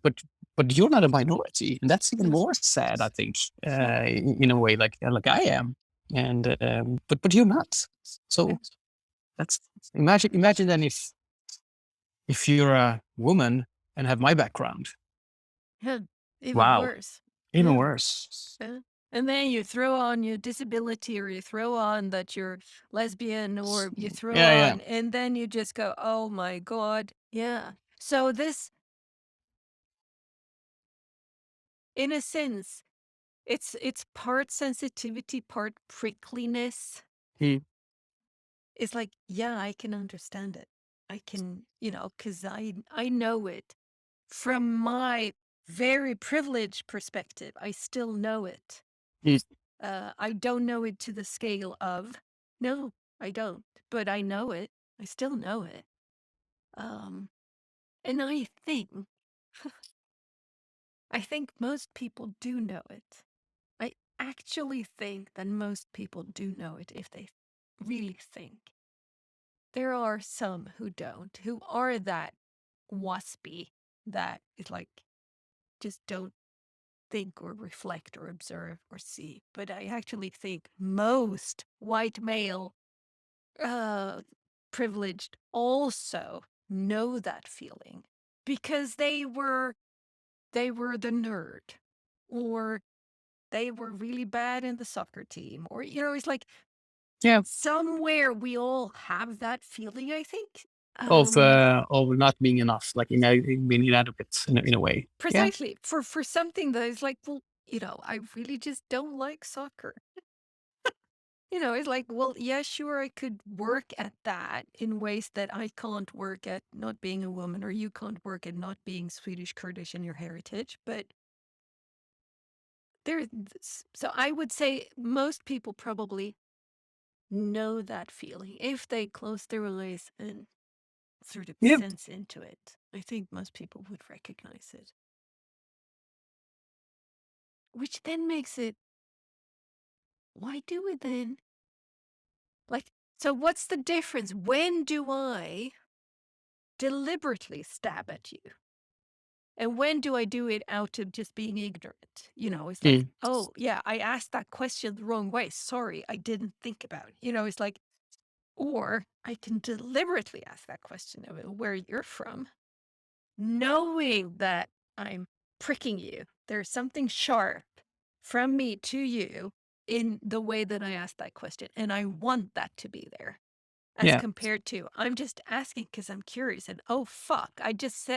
you're not a minority, and that's even No. more sad, I think, Yeah. in a way, like I am, and but you're not. Yeah. So that's imagine then if you're a woman and have my background. Yeah. Even Wow, worse. even Yeah. worse. Yeah. And then you throw on your disability, or you throw on that you're lesbian, or you throw Yeah, yeah, on, and then you just go, oh my God. Yeah. So this, in a sense, it's part sensitivity, part prickliness. mm, It's like, yeah, I can understand it. I can, because I know it from my very privileged perspective. I still know it. mm, I don't know it to the scale of, no, I don't, but I know it. I still know it. Um, and I think most people do know it. I actually think that most people do know it if they really think. There are some who don't, who are that waspy, that is like, just don't think or reflect or observe or see. But I actually think most white male, uh, privileged also know that feeling, because they were the nerd, or they were really bad in the soccer team, or it's like Yeah. somewhere we all have that feeling, I think. Of not being enough, like being inadequate in a way. Yeah. Precisely for something that is like, well, I really just don't like soccer. It's like, well, yeah, sure, I could work at that in ways that I can't work at not being a woman, or you can't work at not being Swedish Kurdish in your heritage. But so I would say most people probably know that feeling if they close their eyes and sort of Yeah. sense into it. I think most people would recognize it, which then makes it, why do it then? Like, so what's the difference? When do I deliberately stab at you? And when do I do it out of just being ignorant? It's like, Mm. oh, yeah, I asked that question the wrong way. Sorry, I didn't think about it. It's like, or I can deliberately ask that question of where you're from, knowing that I'm pricking you. There's something sharp from me to you in the way that I asked that question. And I want that to be there, as Yeah. compared to, I'm just asking because I'm curious. And oh, fuck, I just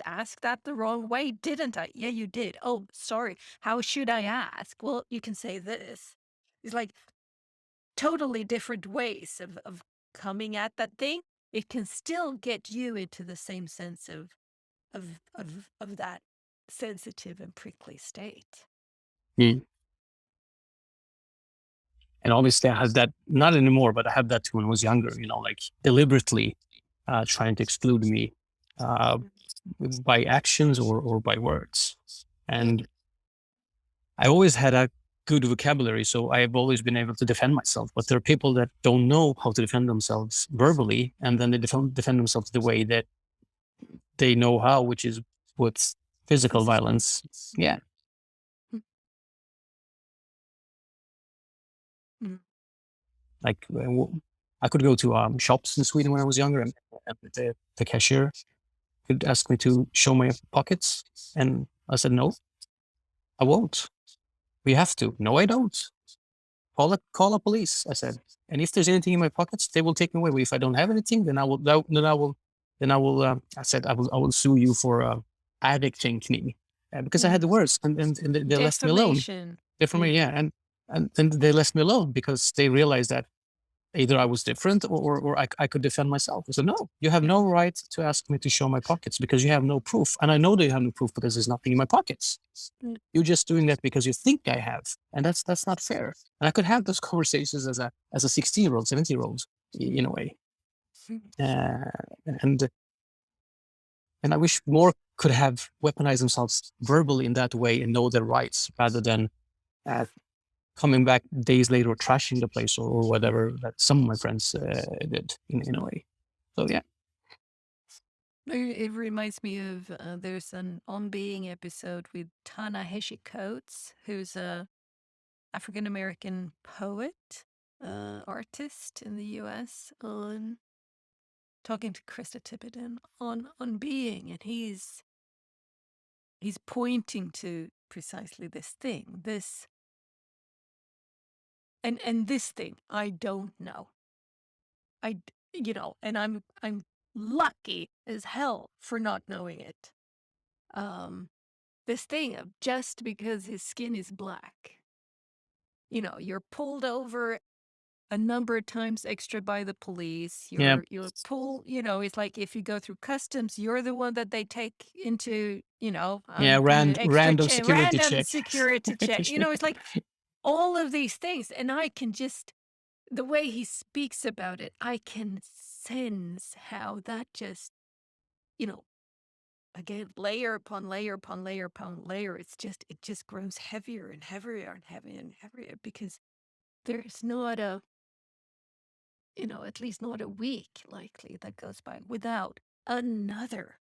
asked that the wrong way, didn't I? Yeah, you did. Oh, sorry. How should I ask? Well, you can say this. It's like totally different ways of coming at that thing. It can still get you into the same sense of that sensitive and prickly state. Mm. And obviously, I had that, not anymore, but I had that when I was younger. Like deliberately trying to exclude me uh, by actions or by words. And I always had a good vocabulary, so I've always been able to defend myself. But there are people that don't know how to defend themselves verbally, and then they defend themselves the way that they know how, which is with physical Physically. violence. Yeah. Mm. Like I could go to shops in Sweden when I was younger, and the cashier could ask me to show my pockets, and I said no, I won't. We have to. No, I don't. Call a police, I said. And if there's anything in my pockets, they will take me away. But if I don't have anything, then I said, I will sue you for addicting, because I had the Mm. words, and they left me alone. Defamation. They're from me, Mm. yeah, and they left me alone because they realized that either I was different or I could defend myself. I said, no, you have no right to ask me to show my pockets because you have no proof. And I know that you have no proof because there's nothing in my pockets. Mm. You're just doing that because you think I have. And that's not fair. And I could have those conversations as a 16-year-old, 17-year-old in a way. Mm. And and I wish more could have weaponized themselves verbally in that way and know their rights rather than uh, coming back days later trashing the place or whatever that some of my friends did in a way. So yeah. It reminds me of there's an On Being episode with Ta-Nehisi Coates, who's a African American poet, artist in the U.S. on talking to Krista Tippett on Being, and he's pointing to precisely this thing, and this thing I don't know. And I'm lucky as hell for not knowing it. This thing of just because his skin is black, you're pulled over a number of times extra by the police. Yeah. You're pulled, it's like if you go through customs, you're the one that they take into, Yeah. doing an extra Random check, security random check. security check. It's like all of these things. And I can just, the way he speaks about it, I can sense how that just, you know, again, layer upon layer upon layer upon layer. It just grows heavier and heavier and heavier and heavier because there's not at least not a week likely that goes by without another,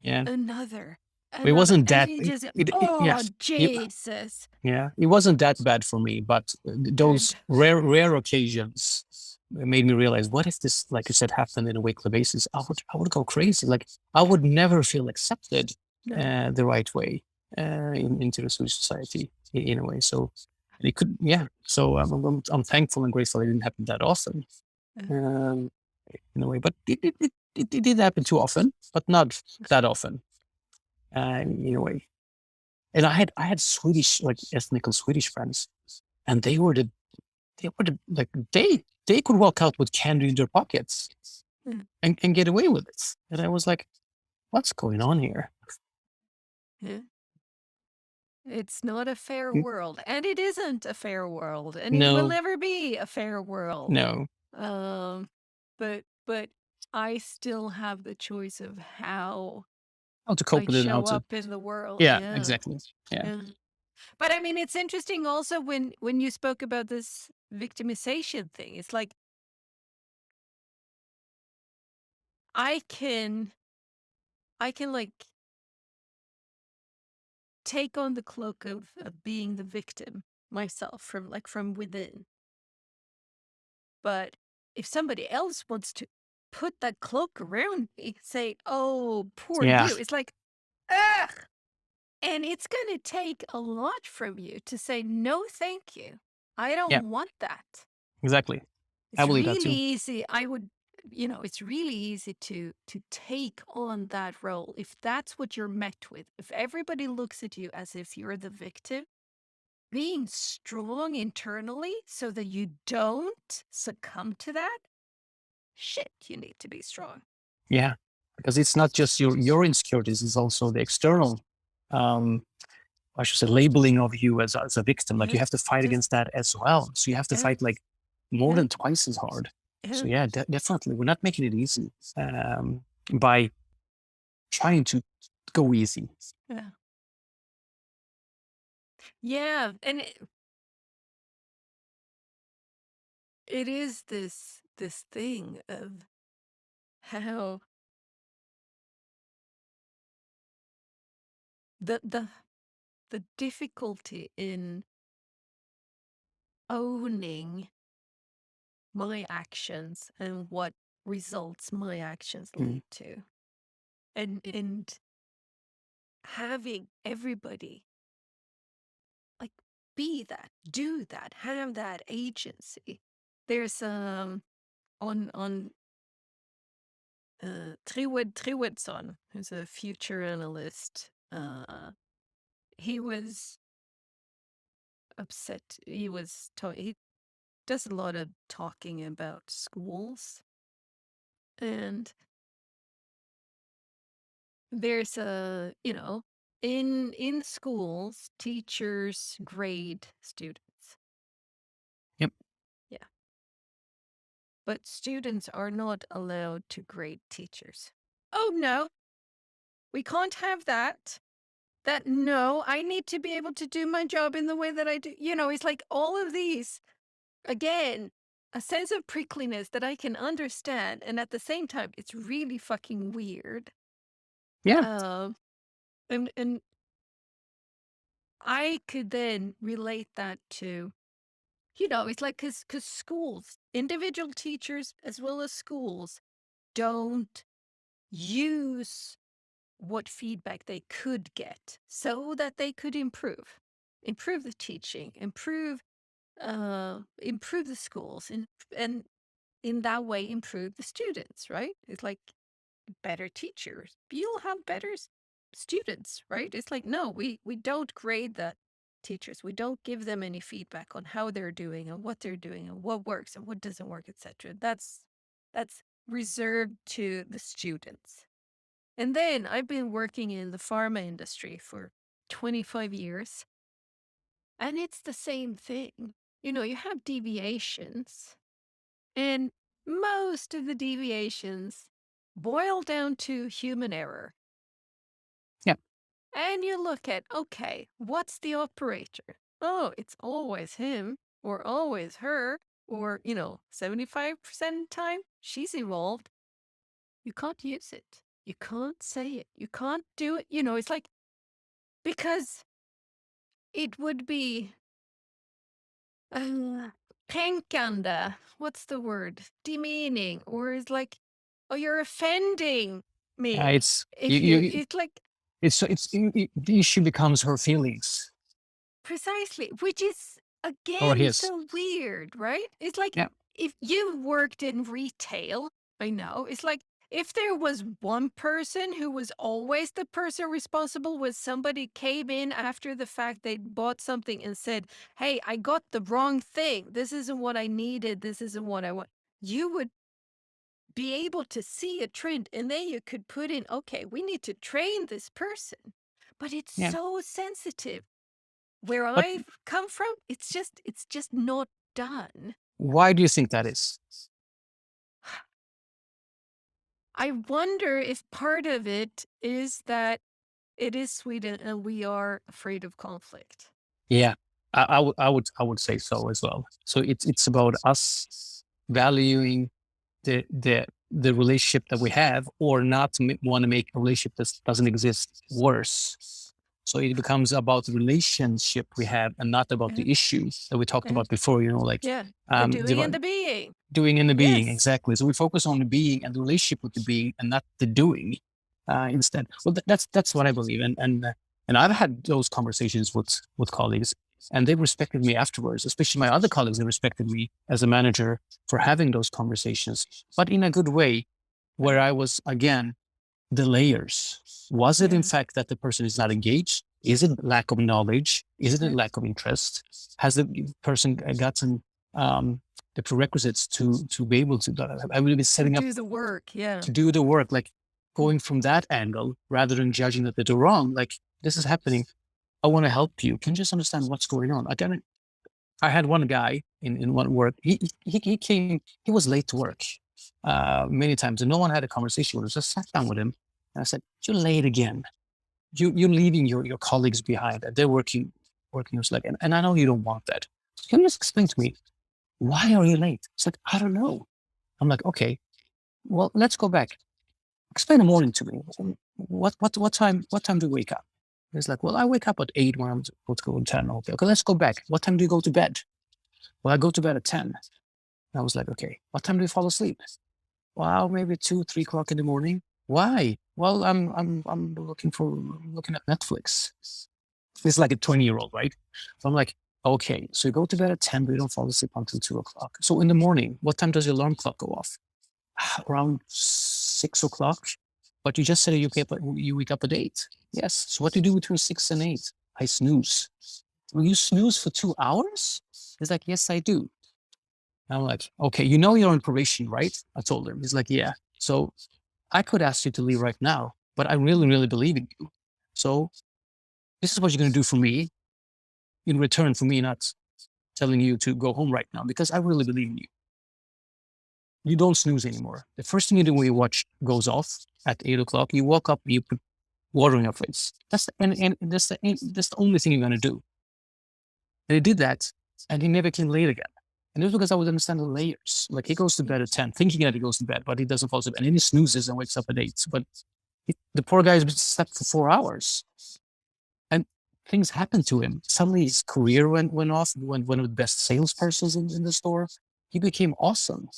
Yeah. another, It another. wasn't And that. you just, oh, Yes. Jesus. Yeah. It wasn't that bad for me, but And those rare occasions made me realize, what if this, like you said, happened in a weekly basis? I would go crazy. Like I would never feel accepted no, the right way into the Swedish society in a way. So It could, yeah. So I'm thankful and grateful it didn't happen that often, um, in a way. But it did happen too often, but not that often, in a way. And I had Swedish, like ethnical Swedish friends, and they could walk out with candy in their pockets Mm. and get away with it. And I was like, what's going on here? Yeah. It's not a fair Mm, world, and it isn't a fair world, and it will No, never be a fair world. no. Um, but I still have the choice of how How to I cope with it, how show to, up in the world. yeah, Yeah. exactly. Yeah. Yeah. But I mean, it's interesting also when you spoke about this victimization thing. It's like I can like take on the cloak of being the victim myself from within. But if somebody else wants to put that cloak around me, say, "Oh, poor Yeah, you," it's like, ugh. And it's going to take a lot from you to say, "No, thank you. I yeah, don't want that." exactly. I It's believe that really too. easy. It's really easy to take on that role if that's what you're met with. If everybody looks at you as if you're the victim, being strong internally so that you don't succumb to that, shit, you need to be strong. Yeah, because it's not just your insecurities; it's also the external, um, I should say, labeling of you as a victim. Like you Yeah. have to fight Just, against that as well. So you have to yeah, fight like more yeah, than twice as hard. yeah, So yeah, definitely, we're not making it easy, by trying to go easy. yeah. Yeah. And it is this thing of how the the the difficulty in owning my actions and what results my actions Mm, lead to, and having everybody like be that, do that, have that agency. There's on Triwedson, who's a future analyst. He was upset. He does a lot of talking about schools, and there's in schools, teachers grade students. yep. Yeah, but students are not allowed to grade teachers. Oh no, we can't have that. No, I need to be able to do my job in the way that I do. It's like all of these, again, a sense of prickliness that I can understand. And at the same time, it's really fucking weird. Yeah, Um, and I could then relate that to, it's like, because schools, individual teachers as well as schools, don't use what feedback they could get so that they could improve the teaching, improve the schools, and in that way improve the students, right? It's like better teachers, you'll have better students, right? It's like, no, we don't grade the teachers, we don't give them any feedback on how they're doing and what they're doing and what works and what doesn't work, etc. That's reserved to the students. And then I've been working in the pharma industry for 25 years, and it's the same thing. You have deviations, and most of the deviations boil down to human error. yeah. And you look at, okay, what's the operator? Oh, it's always him or always her, or, 75% of the time she's involved. You can't use it. You can't say it. You can't do it. It's like, because it would be uh, kränkande. What's the word? Demeaning, or is like, oh, you're offending me. It's If it's like the issue becomes her feelings. precisely, which is or Again, his. so weird, right? It's like Yeah, if you worked in retail, I know, it's like if there was one person who was always the person responsible when somebody came in after the fact they bought something and said, "Hey, I got the wrong thing. This isn't what I needed. This isn't what I want." You would be able to see a trend and then you could put in, okay, we need to train this person. But it's yeah. so sensitive. Where But I've come from, it's just not done. why do you think that is? I wonder if part of it is that it is Sweden and we are afraid of conflict. Yeah, I would say so as well. So it's about us valuing the relationship that we have, or not to want to make a relationship that doesn't exist worse. So it becomes about the relationship we have and not about Yeah, the issue that we talked yeah, about before. Like yeah. The doing and the the being. doing and the being, Yes. exactly. So we focus on the being and the relationship with the being, and not the doing instead. Well, that's what I believe, and I've had those conversations with colleagues, and they respected me afterwards. Especially my other colleagues, they respected me as a manager for having those conversations, but in a good way, where Right. I was again the layers. Was it in Yeah. fact that the person is not engaged? Is it lack of knowledge? Is it a Yeah. lack of interest? Has the person gotten the prerequisites to be able to? I would be To setting up do the work. Yeah. to do the work, like Mm. going from that angle rather than judging that they're wrong. Like, this is happening. I want to help you. Can you just understand what's going on? I had one guy in one work. He came. He was late to work many times, and no one had a conversation with him. Just sat down with him, and I said, "You're late again. You're leaving your colleagues behind, and they're working your like, and I know you don't want that. So can you just explain to me, why are you late?" It's like, "I don't know." I'm like, "Okay, well, let's go back. Explain the morning to me. What time do you wake up?" He's like, "Well, I wake up at 8 when I'm supposed to go at 10." Okay, let's go back. What time do you go to bed? "Well, I go to bed at 10." I was like, "Okay, what time do you fall asleep?" "Well, maybe 2, 3 o'clock in the morning." "Why?" "Well, I'm looking at Netflix." It's like a 20-year-old, right? So I'm like, "Okay, so you go to bed at 10, but you don't fall asleep until 2 o'clock. So in the morning, what time does your alarm clock go off?" "Around 6 o'clock." "But you just said you wake up at 8." "Yes. So what do you do between 6 and 8?" "I snooze." "Will you snooze for 2 hours?" He's like, "Yes, I do." I'm like, "Okay, you know you're on probation, right?" I told him. He's like, "Yeah." So I could ask you to leave right now, but I really, really believe in you. So this is what you're going to do for me in return for me not telling you to go home right now, because I really believe in you. You don't snooze anymore. The first thing you do when your watch goes off at 8 o'clock, you walk up and you put water on your face. And that's the only thing you're going to do. And he did that, and he never came late again. And it was because I was understanding the layers. Like, he goes to bed at 10, thinking that he goes to bed, but he doesn't fall asleep. And then he snoozes and wakes up at 8. But the poor guy has been slept for 4 hours. And things happened to him. Suddenly his career went off, went one of the best salespersons in the store. He became awesome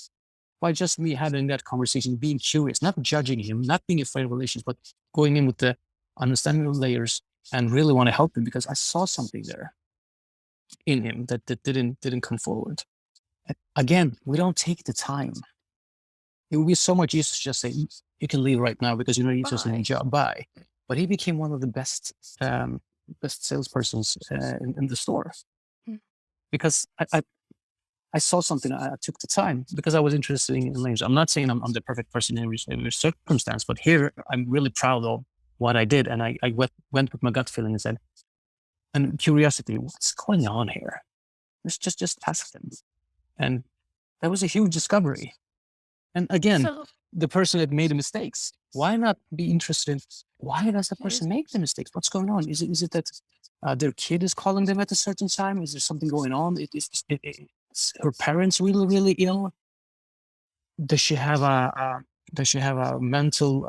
by just me having that conversation, being curious, not judging him, not being afraid of relations, but going in with the understanding of layers and really want to help him, because I saw something there in him that didn't come forward. Again, we don't take the time. It would be so much easier to just say, "You can leave right now because you're not interested in the Bye. job. Bye." But he became one of the best salespersons in the store, Mm. because I saw something. I took the time because I was interested in language. I'm not saying I'm the perfect person in every circumstance, but here I'm really proud of what I did. And I went with my gut feeling and said, and curiosity, what's going on here? Let's just ask them. And that was a huge discovery. And again, So, the person that made the mistakes, why not be interested in why does the person yes. make the mistakes? What's going on? Is it that their kid is calling them at a certain time? Is there something going on? Is her parents really, really ill? Does she have a mental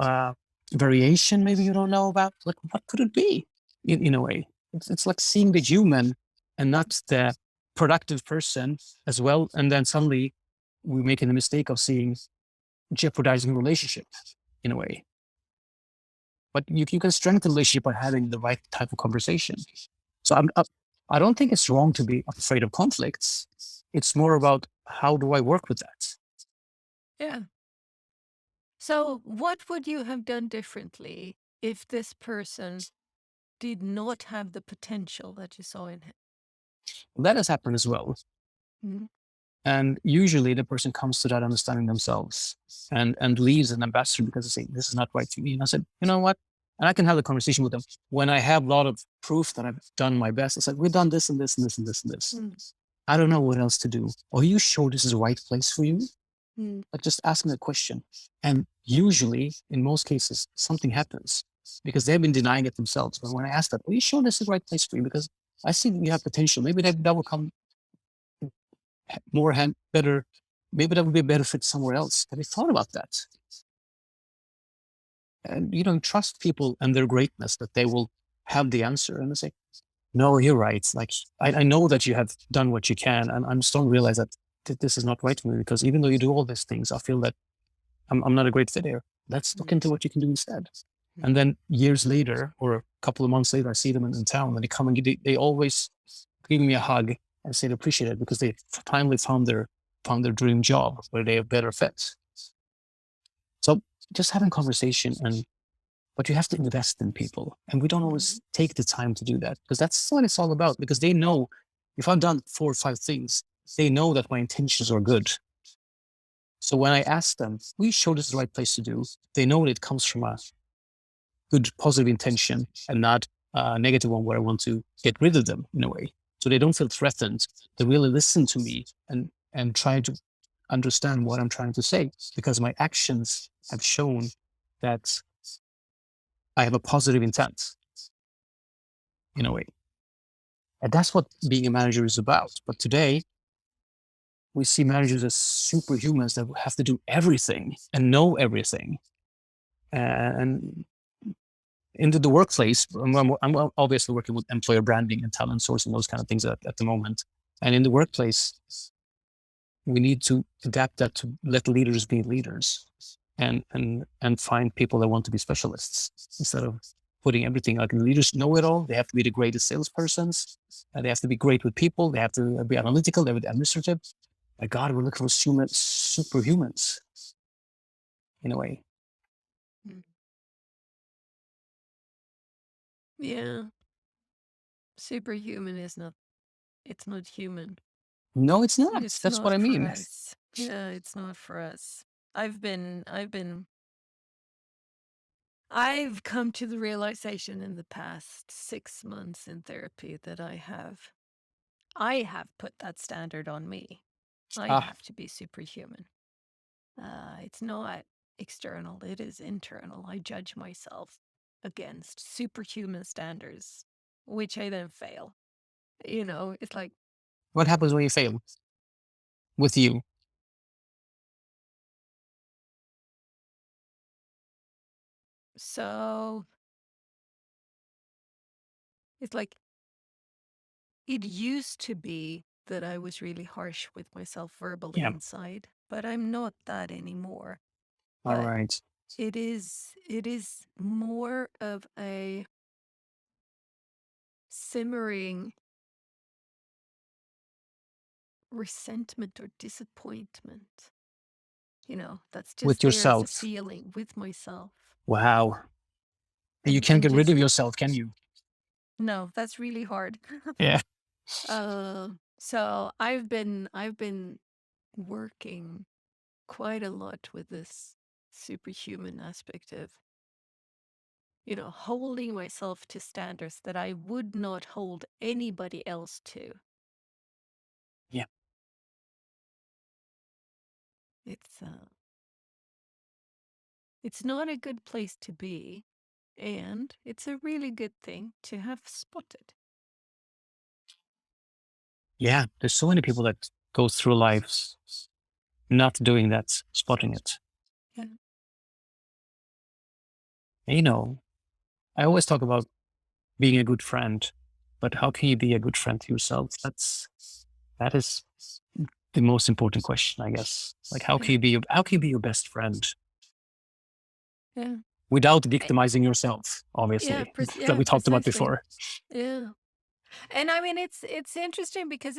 variation maybe you don't know about? Like, what could it be in a way? It's like seeing the human and not the productive person as well. And then suddenly we're making the mistake of seeing jeopardizing relationship in a way. But you can strengthen the relationship by having the right type of conversation. So I don't think it's wrong to be afraid of conflicts. It's more about how do I work with that? Yeah. So what would you have done differently if this person did not have the potential that you saw in him? That has happened as well. Mm. And usually the person comes to that understanding themselves and leaves an ambassador because they say, this is not right to me. And I said, you know what? And I can have the conversation with them. When I have a lot of proof that I've done my best, I said, we've done this and this and this and this and this. Mm. I don't know what else to do. Are you sure this is the right place for you? Mm. Like just asking the question. And usually, in most cases, something happens because they've been denying it themselves. But when I ask that, are you sure this is the right place for you? Because I see that you have potential. Maybe that will come better. Maybe that would be a better fit somewhere else. Have you thought about that? And trust people and their greatness that they will have the answer. And they say, no, you're right. Like I know that you have done what you can, and I'm starting to realize that this is not right for me because even though you do all these things, I feel that I'm not a great fit here. Let's look into what you can do instead. And then years later, or a couple of months later, I see them in town, and they come and they always give me a hug and say they appreciate it because they finally found their dream job where they are better fit. So just having conversation, but you have to invest in people, and we don't always take the time to do that because that's what it's all about. Because they know if I've done 4 or 5 things, they know that my intentions are good. So when I ask them, "Will you show this is the right place to do?" They know that it comes from a good, positive intention and not a negative one where I want to get rid of them in a way. So they don't feel threatened. They really listen to me and try to understand what I'm trying to say because my actions have shown that I have a positive intent in a way. And that's what being a manager is about. But today, we see managers as superhumans that have to do everything and know everything. And into the workplace, I'm obviously working with employer branding and talent sourcing, those kind of things at the moment. And in the workplace, we need to adapt that to let leaders be leaders and find people that want to be specialists instead of putting everything like leaders know it all. They have to be the greatest salespersons. They have to be great with people. They have to be analytical. They have to be administrative. My God, we're looking for superhumans in a way. Mm. Yeah. Superhuman is not, it's not human. No, it's not. It's That's what not I for mean. us. Yeah, it's not for us. I've come to the realization in the past 6 months in therapy that I have put that standard on me. I Ah, have to be superhuman. It's not external, it is internal. I judge myself against superhuman standards, which I then fail. It's like, what happens when you fail with you? so it's like, it used to be that I was really harsh with myself verbally Yeah. inside, but I'm not that anymore. All But right. it is more of a simmering resentment or disappointment. That's With just there as a yourself. feeling with myself. Wow. And you And can't and get rid just of yourself, can you? no, that's really hard. Yeah. uh so I've been working quite a lot with this superhuman aspect of, holding myself to standards that I would not hold anybody else to. Yeah. It's uh it's not a good place to be, and it's a really good thing to have spotted. Yeah. There's so many people that go through lives not doing that, spotting it. Yeah. And, I always talk about being a good friend, but how can you be a good friend to yourself? That is the most important question, I guess. Like, how can Yeah. you be your best friend Yeah. without I- victimizing yourself? yeah, Obviously, that yeah, we talked about precisely. before. Yeah. And I mean, it's interesting because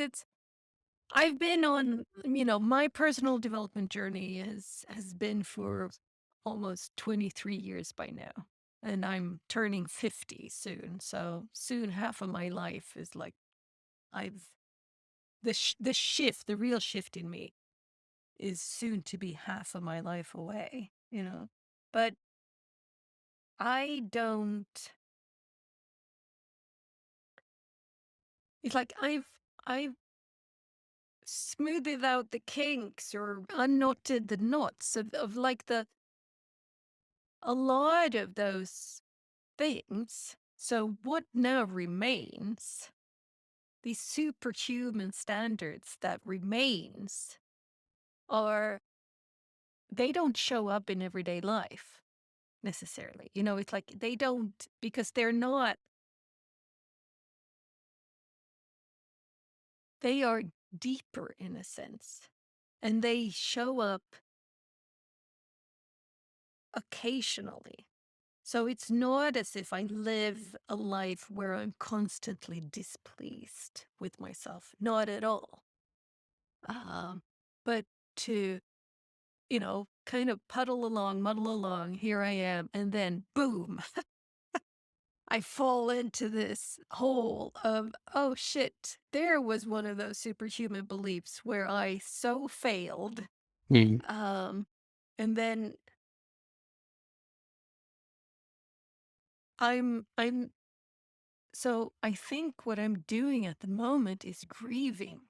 I've been on, my personal development journey has been for almost 23 years by now. And I'm turning 50 soon. So soon half of my life is like I've the shift, the real shift in me is soon to be half of my life away. But I don't it's like I've smoothed out the kinks or unknotted the knots of like a lot of those things. So what now remains, these superhuman standards that remains are they don't show up in everyday life necessarily. It's like they don't because they are deeper in a sense. And they show up occasionally. So it's not as if I live a life where I'm constantly displeased with myself. Not at all. But to, kind of puddle along, muddle along, here I am. And then boom, I fall into this hole of, oh shit, there was one of those superhuman beliefs where I so failed. Mm. And then I'm so I think what I'm doing at the moment is grieving.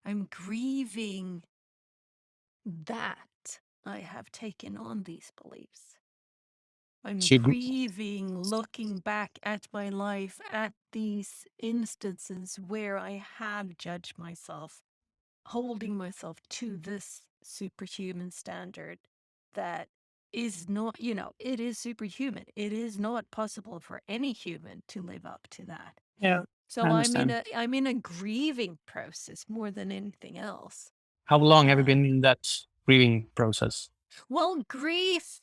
I'm grieving that I have taken on these beliefs. I'm So you, grieving looking back at my life at these instances where I have judged myself, holding myself to this superhuman standard that is not, it is superhuman. It is not possible for any human to live up to that. yeah, I So understand. I'm in a grieving process more than anything else. How long have you Uh, been in that grieving process? well, grief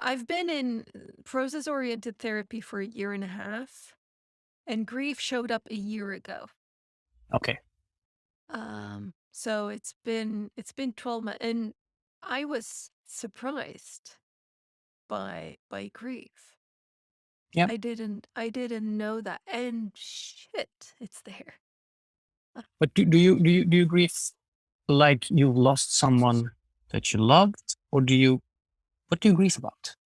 I've been in process oriented therapy for a year and a half, and grief showed up a year ago. Okay. So it's been 12 months, and I was surprised by grief. Yeah. I didn't know that, and shit, it's there. But do you grieve like you've lost someone that you loved, or what do you grieve about?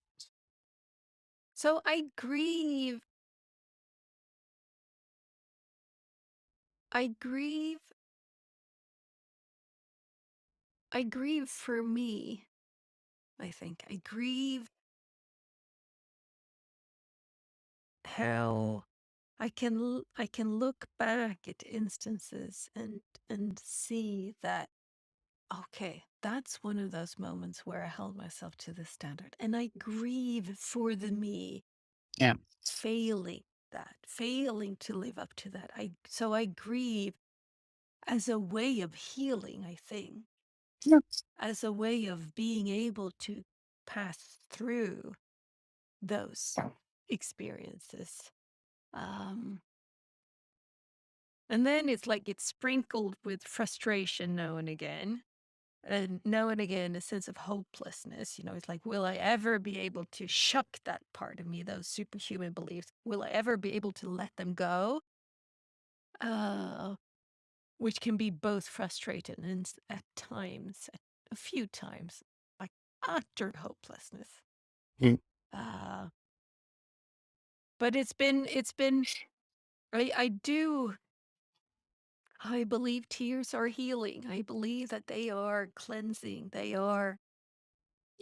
So I grieve I grieve for me. I think I grieve how I can look back at instances and see that, okay, that's one of those moments where I held myself to the standard, and I grieve for the me Yeah. failing to live up to that. I grieve as a way of healing, I think, Yeah. as a way of being able to pass through those experiences. Um, and then it's like it's sprinkled with frustration now and again. And now and again, a sense of hopelessness. It's like, will I ever be able to shuck that part of me, those superhuman beliefs? Will I ever be able to let them go? Uh, which can be both frustrating and at times, a few times, like utter hopelessness. Mm. Uh, but I believe tears are healing. I believe that they are cleansing. They are,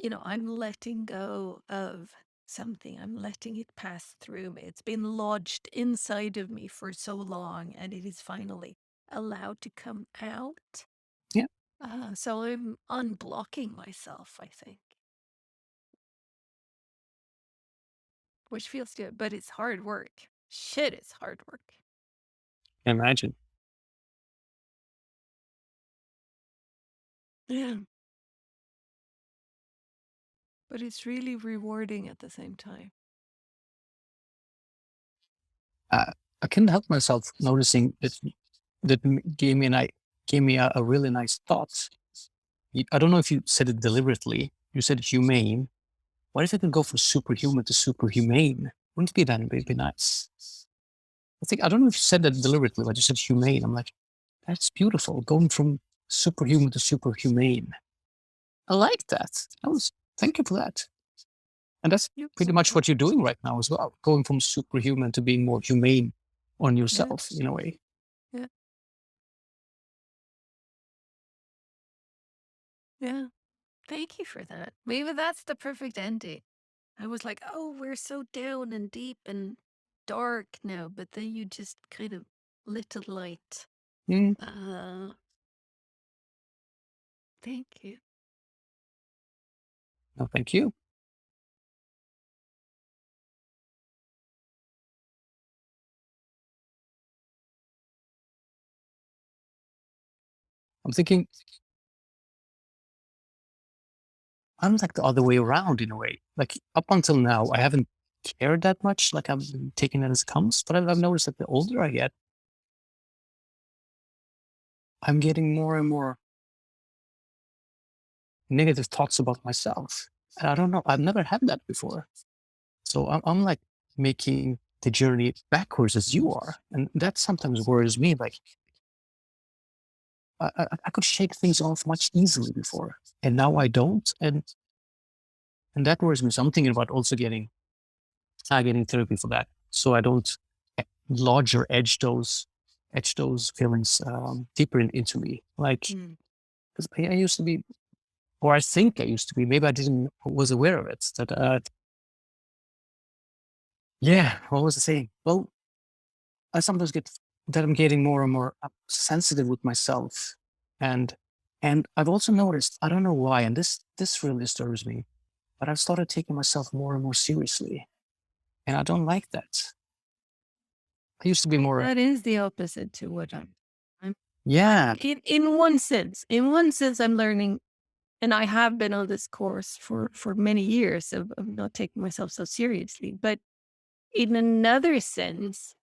I'm letting go of something. I'm letting it pass through me. It's been lodged inside of me for so long, and it is finally allowed to come out. Yeah. So I'm unblocking myself, I think, which feels good, but it's hard work. Shit, it's hard work. Imagine. Yeah. But it's really rewarding at the same time. I couldn't help myself noticing that gave me a really nice thought. I don't know if you said it deliberately. You said humane. What if I could go from superhuman to superhumane? Wouldn't it be that be nice? I don't know if you said that deliberately, but you said humane. I'm like, that's beautiful. Going from superhuman to superhumane. I like that. Thank you for that. And that's You're pretty much welcome. what you're doing right now as well. Going from superhuman to being more humane on Yeah, yourself in a way. yeah, yeah. Thank you for that. Maybe that's the perfect ending. I was like, oh, we're so down and deep and dark now, but then you just kind of lit a light. Mm, Uh, thank you. no, thank you. I'm thinking I'm like the other way around in a way. Like up until now, I haven't cared that much. Like I've been taking it as it comes. But I've noticed that the older I get, I'm getting more and more negative thoughts about myself. And I don't know. I've never had that before. So I'm like making the journey backwards as you are, and that sometimes worries me. Like I could shake things off much easily before, and now I don't, and that worries me. So I'm thinking about also getting therapy for that, so I don't larger edge those feelings deeper into me. Like Mm. 'cause I used to be, or I think I used to be. Maybe I didn't was aware of it. That yeah, what was I saying? Well, I sometimes get that I'm getting more and more sensitive with myself, and I've also noticed I don't know why, and this really disturbs me, but I've started taking myself more and more seriously, and I don't like that. I used to be more, That is the opposite to what I'm yeah, in one sense, I'm learning, and I have been on this course for many years of not taking myself so seriously. But in another sense,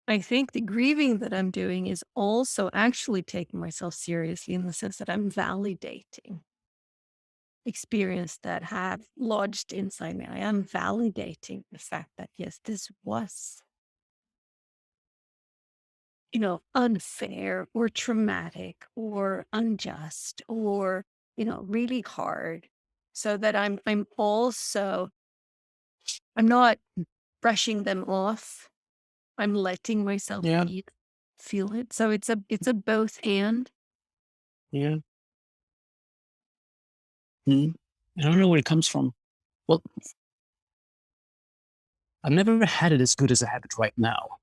I think the grieving that I'm doing is also actually taking myself seriously in the sense that I'm validating experience that have lodged inside me. I am validating the fact that yes, this was, unfair or traumatic or unjust or, really hard. So that I'm not brushing them off. I'm letting myself yeah, feel it. So it's a both and. yeah. Mm. I don't know where it comes from. Well, I've never had it as good as I have it right now.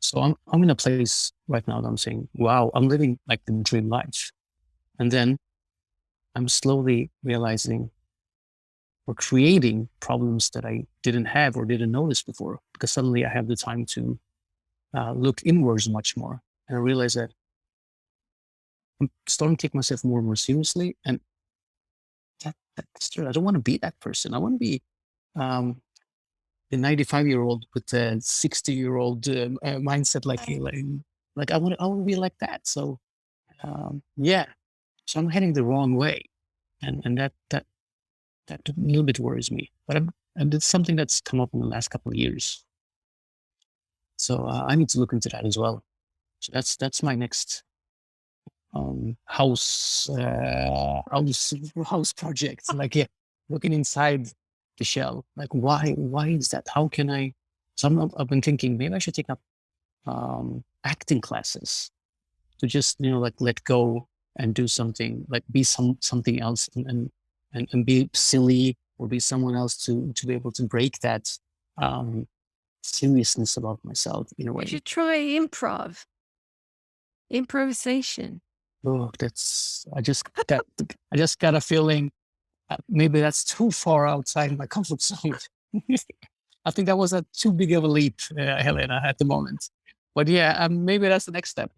So I'm in a place right now that I'm saying, wow, I'm living like the dream life, and then I'm slowly realizing or creating problems that I didn't have or didn't notice before because suddenly I have the time to look inwards much more. And I realize that I'm starting to take myself more and more seriously. And that's true. I don't want to be that person. I want to be um, the 95-year-old with the 60-year-old mindset. Like I want to be like that. So yeah, so I'm heading the wrong way. And that a little bit worries me. And it's something that's come up in the last couple of years. So I need to look into that as well. So that's my next house project. Like yeah, looking inside the shell. Like why is that? How can I? So I've been thinking maybe I should take up acting classes to just like let go and do something like be something else and be silly or be someone else to be able to break that um seriousness about myself in a You way. should try improvisation. Oh, I just got a feeling maybe that's too far outside my comfort zone. I think that was a too big of a leap, Helena, at the moment. But yeah, maybe that's the next step.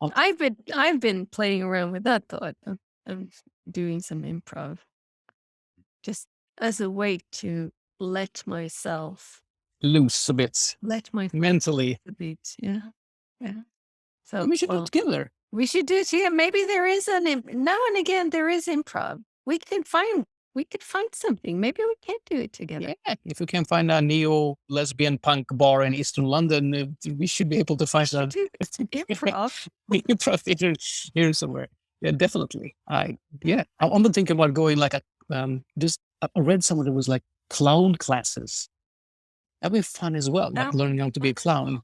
Oh, I've been playing around with that thought of doing some improv just as a way to let myself. loose a bit Let my mentally. the beat. Yeah. Yeah. So We should do it together. we should do it. Yeah, maybe there is now and again there is improv. We could find something. Maybe we can do it together. Yeah, if we can find a neo lesbian punk bar in Eastern London, we should be able to find that Do improv. improv theater here somewhere. Yeah, definitely. I'm been thinking about going like just I read somewhere that was like clown classes. That'd be fun as well, like Oh, learning how to be a clown,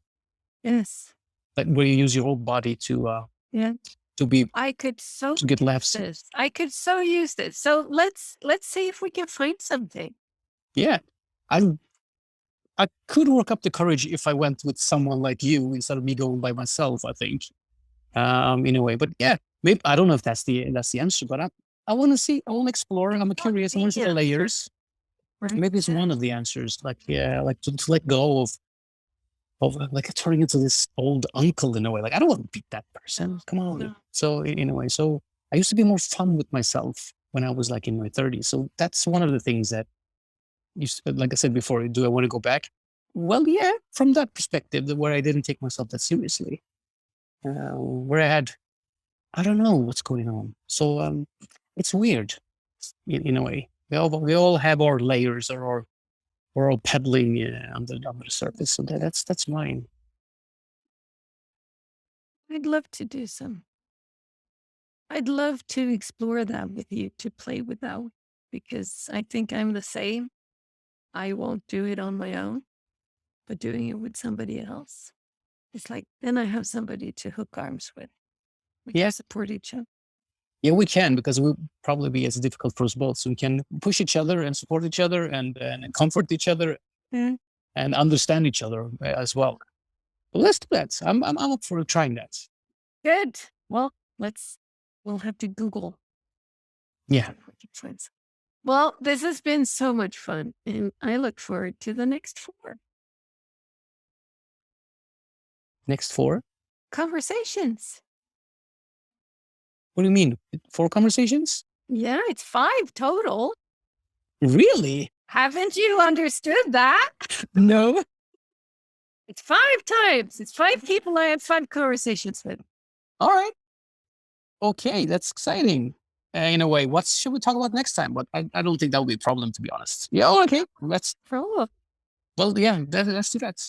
yes. like where you use your whole body Yeah. to be I could so to get laughs. this. I could so use this. So let's see if we can find something. Yeah, I could work up the courage if I went with someone like you instead of me going by myself, I think, in a way. But yeah, maybe I don't know if that's the answer, but I want to see, I want to explore. I'm curious. I want to see the layers. Right? Maybe it's one of the answers. Like yeah, like to let go of like turning into this old uncle in a way. Like I don't want to beat that person. Come on. No. So in a way, so I used to be more fun with myself when I was like in my 30s. So that's one of the things that like I said before, do I want to go back? Well, yeah, from that perspective, where I didn't take myself that seriously, where I don't know what's going on. So it's weird in a way. We all have our layers, or we're all peddling under the surface. So that's mine. I'd love to do some. I'd love to explore that with you, to play with that, because I think I'm the same. I won't do it on my own, but doing it with somebody else, it's like then I have somebody to hook arms with. We can Yeah. support each other. Yeah, we can, because it will probably be as difficult for us both. So we can push each other and support each other and comfort each other Yeah. and understand each other as well. Well, let's do that. I'm up for trying that. Good. Well, we'll have to Google. Yeah. Well, this has been so much fun, and I look forward to the next 4 Next 4. conversations. What do you mean? 4 conversations? Yeah, it's 5 total. Really? Haven't you understood that? No. It's 5 times. It's 5 people I have fun conversations with. All right. Okay, that's exciting. In a way, what should we talk about next time? But I don't think that will be a problem, to be honest. Yeah. Okay. Let's. Oh, Well, yeah. Let's do that.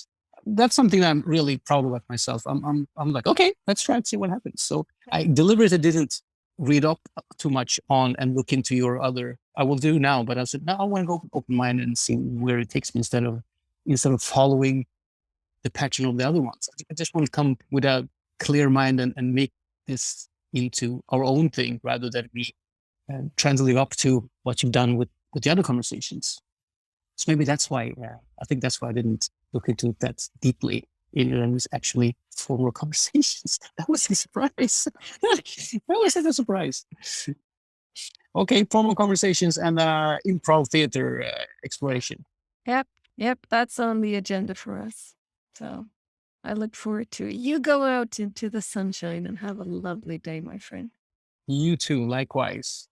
That's something I'm really proud of myself. I'm like, okay, let's try and see what happens. So I deliberately didn't read up too much on and look into your other. I will do now, but I said no. I want to go open minded and see where it takes me instead of following the pattern of the other ones. I just want to come with a clear mind and make this into our own thing rather than we trying to live up to what you've done with the other conversations. So maybe that's why I think that's why I didn't look into it that deeply. It was actually formal conversations. That was a surprise. That was a surprise. Okay, formal conversations and improv theater exploration. yep. That's on the agenda for us. So I look forward to it. You go out into the sunshine and have a lovely day, my friend. You too, likewise.